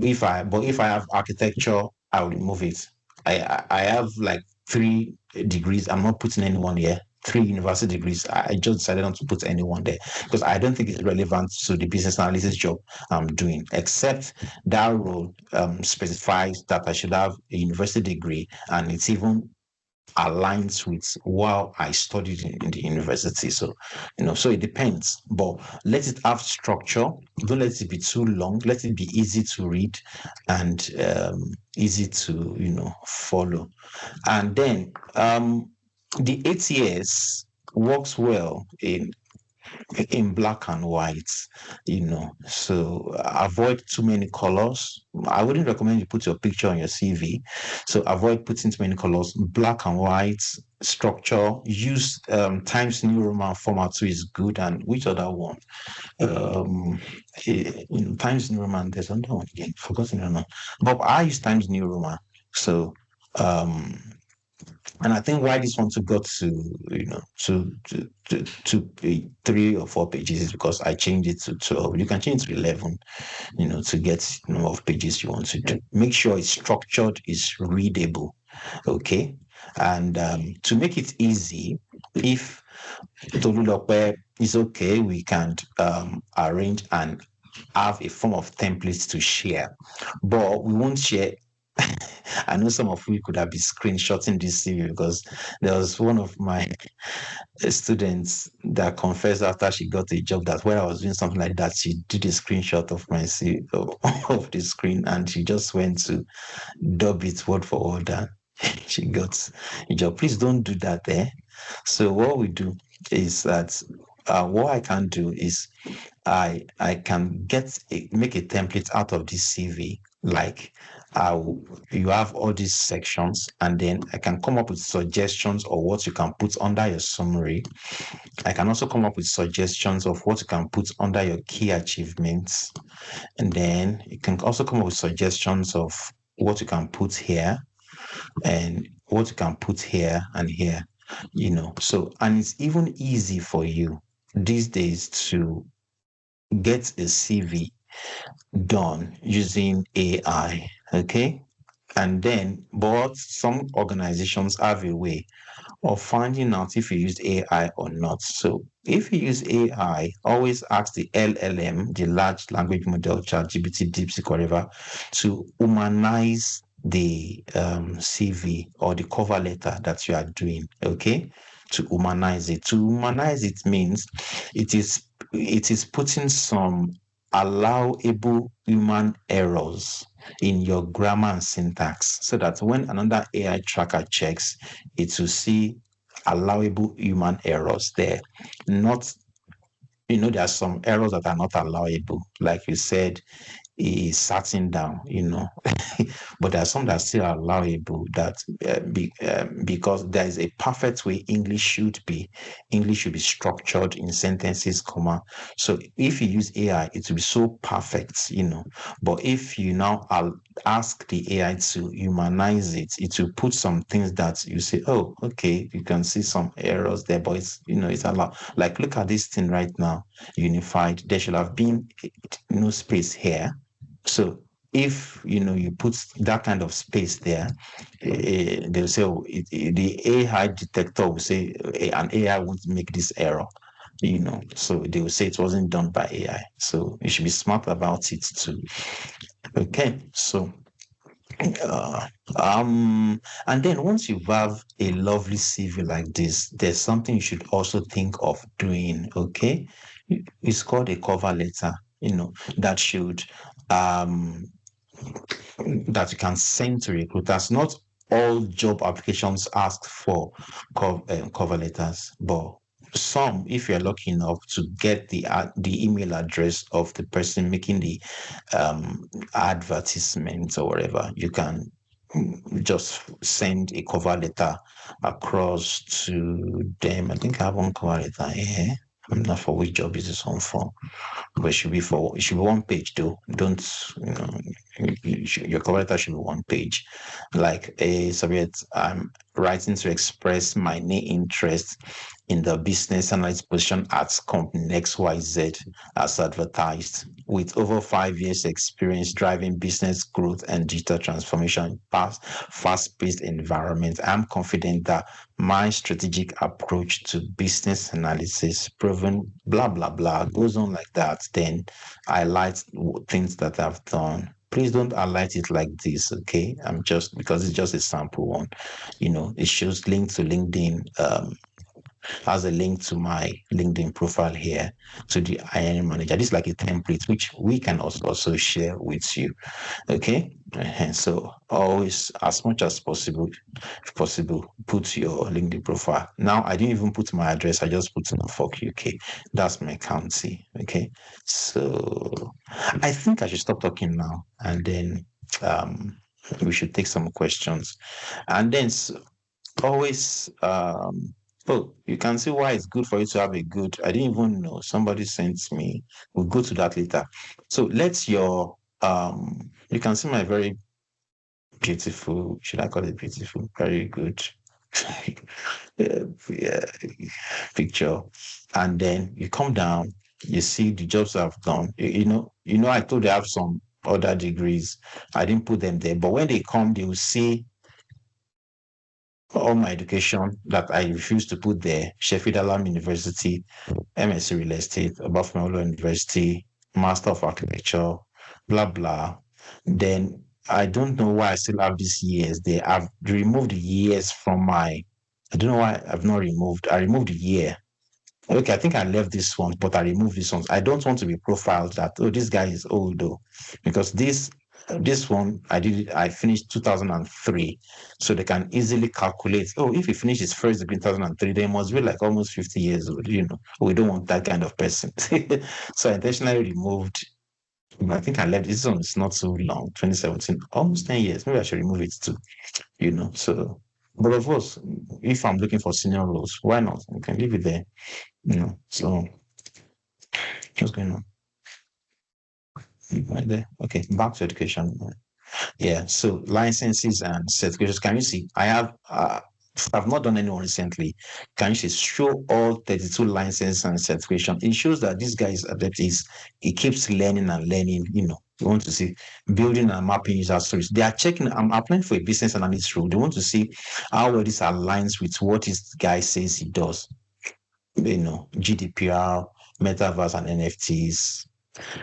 If I have architecture, I'll remove it. I have like 3 degrees. I'm not putting anyone here. 3 university degrees. I just decided not to put anyone there because I don't think it's relevant to the business analysis job I'm doing, except that role specifies that I should have a university degree, and it's even aligns with what I studied in the university. So, so it depends, but let it have structure. Don't let it be too long. Let it be easy to read and easy to, follow. And then the ATS works well in black and white, so avoid too many colors. I wouldn't recommend you put your picture on your CV, so avoid putting too many colors. Black and white structure. Use Times New Roman format too is good. And which other one? Times New Roman, there's another one again, forgotten or not, but I use Times New Roman. So and I think why this one to got to 3 or 4 pages is because I changed it to 12. You can change it to 11, to get number of pages you want to do. Make sure it's structured, it's readable, okay? And to make it easy, if Tolulope is okay, we can arrange and have a form of templates to share, but we won't share. I know some of you could have been screenshotting this CV because there was one of my students that confessed after she got a job that when I was doing something like that, she did a screenshot of my CV of the screen, and she just went to dub it word for word and she got a job. Please don't do that there. So what we do is that what I can do is I can make a template out of this CV. Like you have all these sections, and then I can come up with suggestions of what you can put under your summary. I can also come up with suggestions of what you can put under your key achievements, and then you can also come up with suggestions of what you can put here and what you can put here and here. So, and it's even easy for you these days to get a CV done using AI, okay? And then, but some organizations have a way of finding out if you use AI or not. So if you use AI, always ask the LLM, the large language model, ChatGPT, DeepSeek, whatever, to humanize the CV or the cover letter that you are doing, okay? To humanize it. To humanize it means it is putting some allowable human errors in your grammar and syntax, so that when another AI tracker checks, it will see allowable human errors there. Not, there are some errors that are not allowable, like you said, is sitting down, but there are some that are still allowable that because there is a perfect way English should be. English should be structured in sentences, comma. So if you use AI, it will be so perfect, But if you now ask the AI to humanize it, it will put some things that you say, oh, okay, you can see some errors there, but it's allowed. Like, look at this thing right now, unified. There should have been no space here. So if you put that kind of space there, they'll say, oh, the AI detector will say an AI won't make this error. So they will say it wasn't done by AI. So you should be smart about it too. Okay, so and then once you have a lovely CV like this, there's something you should also think of doing. Okay, it's called a cover letter. That should that you can send to recruiters. Not all job applications ask for cover letters, but some, if you're lucky enough to get the email address of the person making the advertisement or whatever, you can just send a cover letter across to them. I think I have one cover letter here. I'm not for which job is this one for, but it should be 1 page though. Don't, your cover letter should be 1 page. Like a subject, I'm writing to express my interest in the business analyst position at company XYZ as advertised. With over 5 years experience driving business growth and digital transformation in fast-paced environment, I'm confident that my strategic approach to business analysis, proven blah, blah, blah, goes on like that. Then I highlight things that I've done. Please don't highlight it like this, okay? Because it's just a sample one. It shows link to LinkedIn, has a link to my LinkedIn profile here to the hiring manager. This is like a template which we can also share with you. Okay. And so always, as much as possible, if possible, put your LinkedIn profile. Now I didn't even put my address, I just put Norfolk, UK. That's my county. Okay. So I think I should stop talking now, and then we should take some questions. And then always you can see why it's good for you to have a good. I didn't even know, somebody sent me. We'll go to that later. So let's your you can see my very beautiful, should I call it beautiful, very good yeah, picture. And then you come down, you see the jobs I've done. I told you I have some other degrees. I didn't put them there, but when they come, they will see all my education that I refused to put there: Sheffield Hallam University, MSc Real Estate, Obafemi University, Master of Architecture, blah, blah. Then I don't know why I still have these years there. I've removed the years from I don't know why I've not removed. I removed the year. Okay, I think I left this one, but I removed this one. I don't want to be profiled that, this guy is old though, because this one I finished 2003, so they can easily calculate, if he finished his first degree in 2003, they must be like almost 50 years old. We don't want that kind of person. So I intentionally removed. I think I left this one. It's not so long, 2017, almost 10 years. Maybe I should remove it too. So, but of course, if I'm looking for senior roles, why not? We can leave it there. So what's going on? Right there. Okay, back to education. Yeah, so licenses and certifications. Can you see? I've not done anyone recently. Can you see? Show all 32 licenses and certification. It shows that this guy is adept. He keeps learning and learning. You want to see building and mapping user stories. They are checking. I'm applying for a business analyst role. They want to see how well this aligns with what this guy says he does. GDPR, metaverse and NFTs,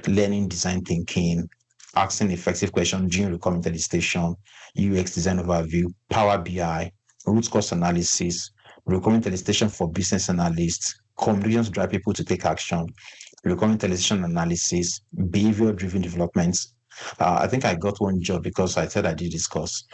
learning design thinking, asking effective questions during requirement elicitation, UX design overview, Power BI, root cause analysis, requirement elicitation for business analysts, communications to drive people to take action, requirement elicitation analysis, behavior-driven developments. I think I got one job because I said I did this course,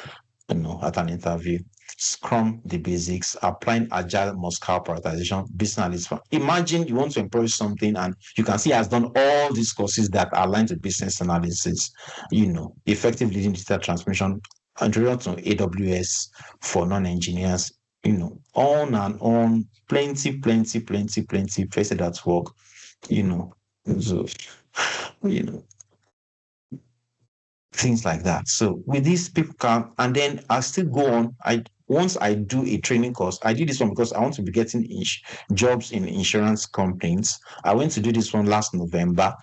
at an interview. Scrum, the basics, applying agile Moscow prioritization, business analyst. Imagine you want to employ something and you can see he has done all these courses that are aligned to business analysis, effective leading digital transformation, introduction to AWS for non-engineers, on and on, plenty, first aid at work, so, things like that. So with these people and then I still go on. Once I do a training course, I did this one because I want to be getting jobs in insurance companies. I went to do this one last November,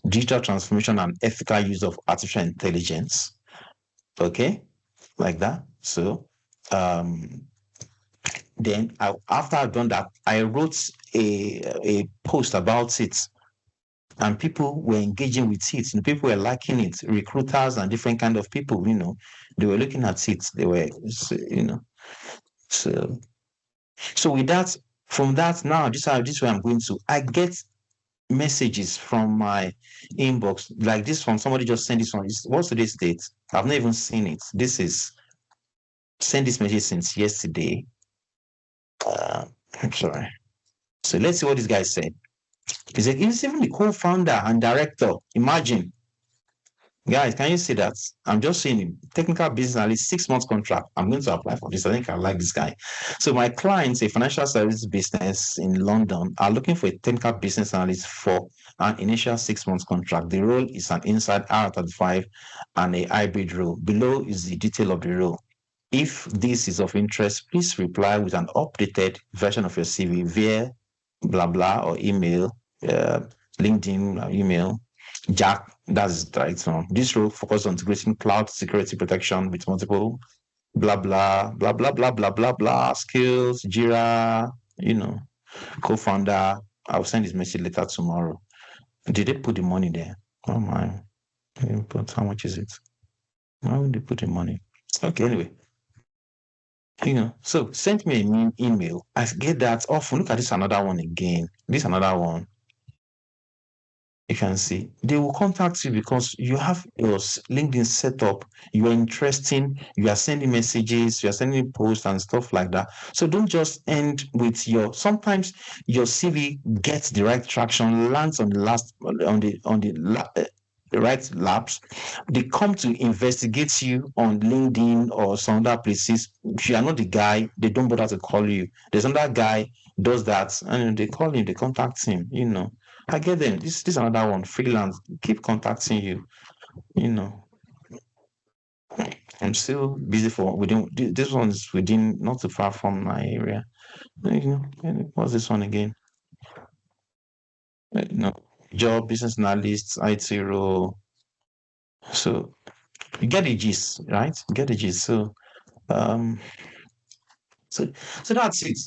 digital transformation and ethical use of artificial intelligence. Okay, like that. So then after I've done that, I wrote a post about it. And people were engaging with it. People were liking it. Recruiters and different kind of people, they were looking at it. They were, So with that, from that now, this is where I'm going to. I get messages from my inbox like this one. Somebody just sent this one. What's today's date? I've not even seen it. This is send this message since yesterday. I'm sorry. So let's see what this guy said. He said, he's even the co-founder and director. Imagine. Guys, can you see that? I'm just saying technical business analyst, 6 months contract. I'm going to apply for this. I think I like this guy. So my clients, a financial services business in London, are looking for a technical business analyst for an initial 6 months contract. The role is an inside R35 and a hybrid role. Below is the detail of the role. If this is of interest, please reply with an updated version of your CV via blah blah or email, LinkedIn email. Jack, that's right. So this role focuses on integrating cloud security protection with multiple blah blah blah blah blah blah blah blah skills, Jira, co-founder. I'll send this message later tomorrow. Did they put the money there? Oh my, but how much is it? Why would they put the money? Okay, anyway. So send me an email. I get that often. Look at this another one again. This another one. You can see they will contact you because you have your LinkedIn set up, you are interesting, you are sending messages, you are sending posts and stuff like that. So don't just end with sometimes your CV gets the right traction, lands on the right laps. They come to investigate you on LinkedIn or some other places. If you are not the guy, they don't bother to call you. There's another guy does that and they call him, they contact him, I get them. This is another one. Freelance. Keep contacting you. I'm still busy within this one's within not too far from my area. What's this one again? Job, business analyst, IT role. So you get the gist, right? You get the gist. So so that's it.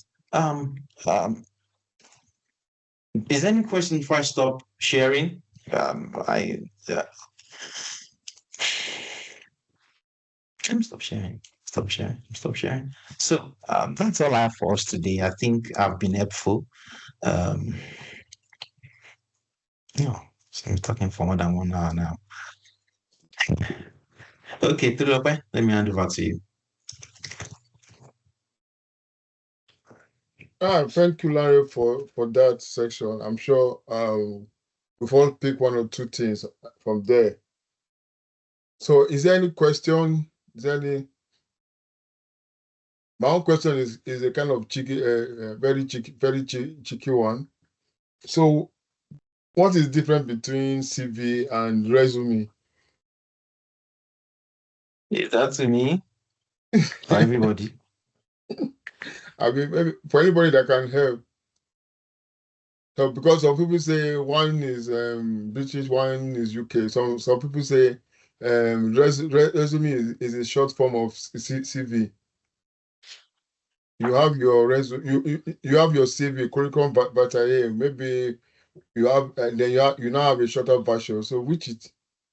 Is there any question before I stop sharing? Stop sharing. Stop sharing. So that's all I have for us today. I think I've been helpful. So I'm talking for more than 1 hour now. Okay, Tulope, let me hand over to you. Thank you, Larry, for that section. I'm sure we've all pick one or two things from there. So is there any question? My own question is a kind of cheeky, very cheeky one. So what is different between CV and resume? Is that to me? For everybody? I mean, maybe for anybody that can help. So because some people say one is British, one is UK. Some people say resume is a short form of CV. You have your resume, you have your CV, curriculum vitae. Maybe you have, and then you now have a shorter version. So which?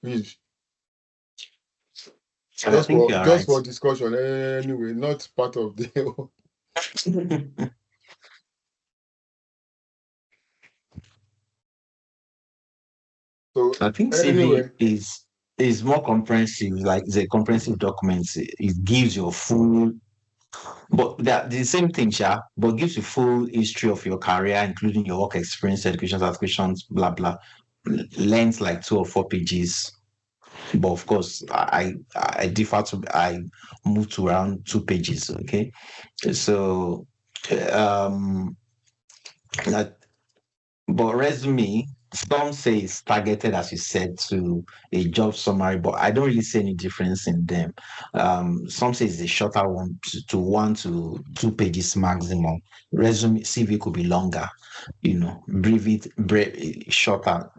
I think you're right. For discussion anyway, not part of the. So I think CV is more comprehensive, like it's a comprehensive document. It gives you a full, but the same thing, but gives you full history of your career, including your work experience, education, certifications, blah blah. Length like 2 or 4 pages. But of course, I move to around 2 pages. Okay, so but resume, some say it's targeted, as you said, to a job summary, but I don't really see any difference in them. Some say it's a shorter one to 1 to 2 pages maximum. Resume CV could be longer, shorter,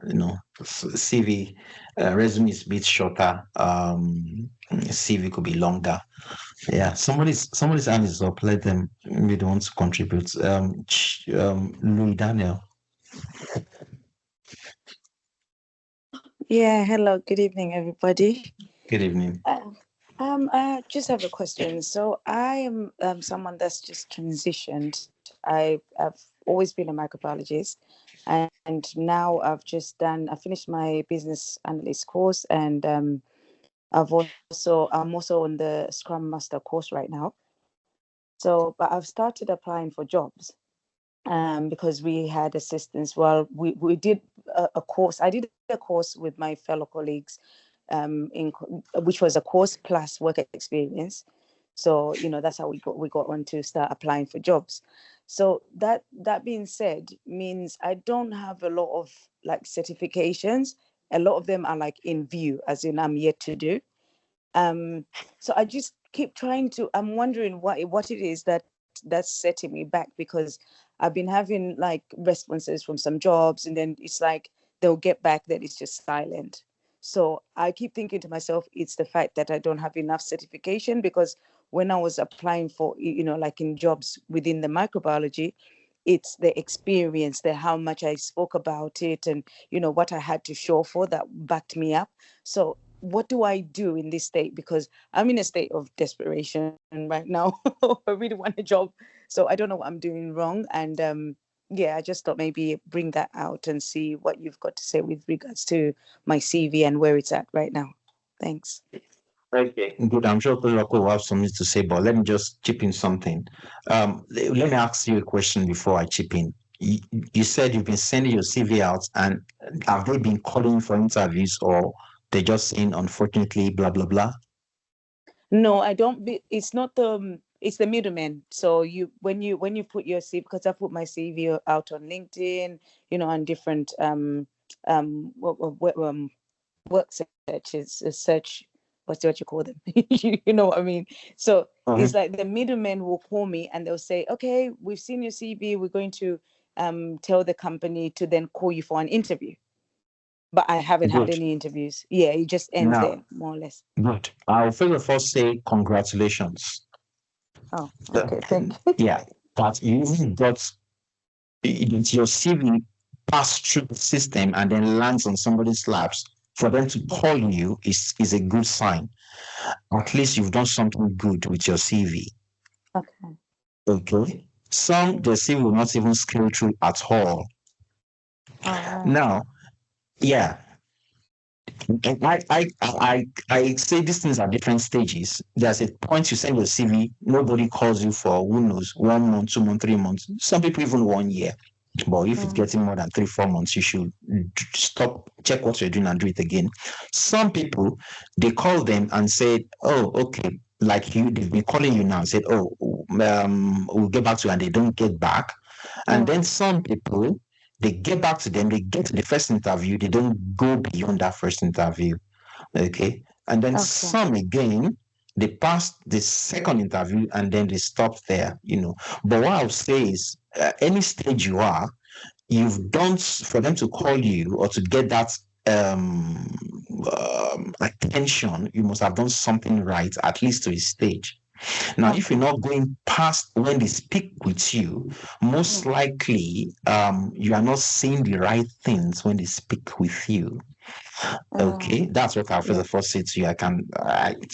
CV, resume is a bit shorter. CV could be longer. Yeah, somebody's hand is up. Let them, maybe they want to contribute. Louis Daniel. Yeah, hello, good evening, everybody. Good evening. I just have a question. So I am someone that's just transitioned. I've always been a microbiologist, and now I finished my business analyst course, and I'm also on the Scrum Master course right now. So, but I've started applying for jobs. Because we had assistance. Well, we did a course. I did a course with my fellow colleagues, which was a course plus work experience. So, that's how we got on to start applying for jobs. So that being said, means I don't have a lot of like certifications. A lot of them are like in view, as in I'm yet to do. So I just keep trying to. I'm wondering what it is that's setting me back, because I've been having like responses from some jobs, and then it's like they'll get back, then it's just silent. So I keep thinking to myself, it's the fact that I don't have enough certification, because when I was applying for, like in jobs within the microbiology, it's the experience, the how much I spoke about it, and what I had to show for that backed me up. So what do I do in this state? Because I'm in a state of desperation right now. I really want a job, so I don't know what I'm doing wrong. And yeah, I just thought maybe bring that out and see what you've got to say with regards to my CV and where it's at right now. Thanks. Okay, good. I'm sure Toloko will have something to say, but let me just chip in something. Let me ask you a question before I chip in. You said you've been sending your CV out, and have they been calling for interviews, or they just saying unfortunately blah blah blah? No, I don't. It's not the. It's the middleman. So when you put your CV, because I put my CV out on LinkedIn, on different work searches, search. What's what you call them? You know what I mean? So it's like the middlemen will call me and they'll say, "Okay, we've seen your CV. We're going to tell the company to then call you for an interview." But I haven't had any interviews. Yeah, it just ends there, more or less. Good. I'll first of all say congratulations. Oh, okay, thank you. Yeah, but you even got your CV passed through the system and then lands on somebody's laps. For them to call you is a good sign. At least you've done something good with your CV. Okay. Okay. Some the CV will not even scale through at all. Right. Now, yeah. I say these things at different stages. There's a point you send your CV, nobody calls you for who knows 1 month, 2 months, 3 months, some people even 1 year. But if it's getting more than 3, 4 months, you should stop, check what you're doing and do it again. Some people, they call them and say, oh, okay, like you, they've been calling you now and said, oh, we'll get back to you, and they don't get back. And then some people, they get back to them, they get to the first interview, they don't go beyond that first interview. Okay. And then some again, they pass the second interview and then they stop there, But what I'll say is, any stage you are, you've done for them to call you or to get that attention, you must have done something right, at least to a stage. Now, if you're not going past when they speak with you, most likely you are not saying the right things when they speak with you. Okay, that's what I'll first say to you. I can,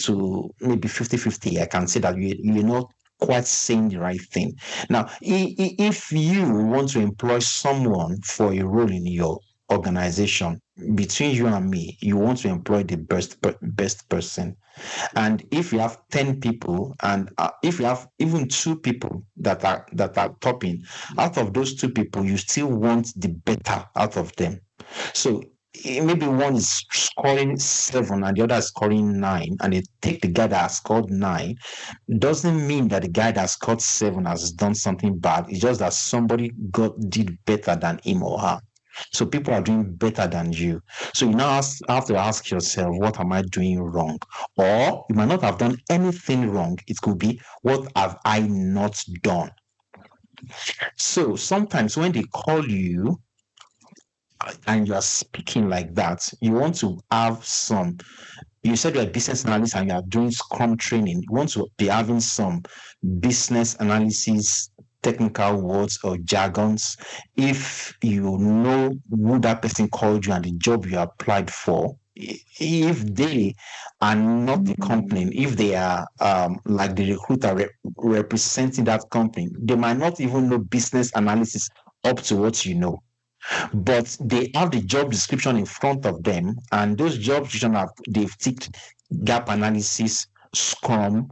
to maybe 50-50, I can say that you're not quite saying the right thing. Now, if you want to employ someone for a role in your organization, between you and me, you want to employ the best person. And if you have 10 people, and if you have even 2 people that are topping, out of those 2 people, you still want the better out of them. So maybe one is scoring 7 and the other is scoring 9, and they take the guy that has scored 9. Doesn't mean that the guy that scored 7 has done something bad. It's just that somebody did better than him or her. So people are doing better than you. So you now have to ask yourself, what am I doing wrong? Or you might not have done anything wrong. It could be, what have I not done? So sometimes when they call you and you are speaking like that, you want to have some. You said you're a business analyst and you are doing Scrum training. You want to be having some business analysis, technical words or jargons. If you know who that person called you and the job you applied for, if they are not the company, if they are like the recruiter representing that company, they might not even know business analysis up to what you know. But they have the job description in front of them, and those job descriptions they've ticked gap analysis, Scrum,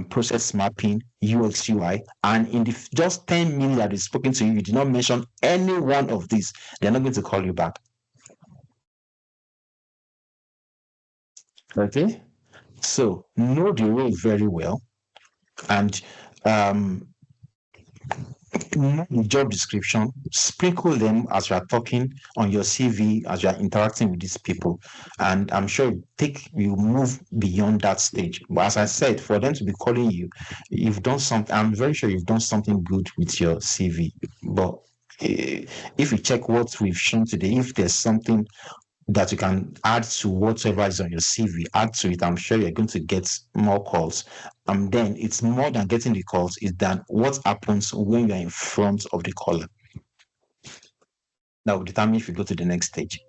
process mapping, UX, UI, and in the just 10 minutes that they've spoken to you, you did not mention any one of these. They're not going to call you back. Okay. So know the role very well, and know the job description, sprinkle them as you are talking on your CV, as you are interacting with these people. And I'm sure you move beyond that stage. But as I said, for them to be calling you, you've done something. I'm very sure you've done something good with your CV. But if you check what we've shown today, if there's something that you can add to whatever is on your CV, add to it. I'm sure you're going to get more calls. Then it's more than getting the calls, it's than what happens when you're in front of the caller. That will determine if you go to the next stage.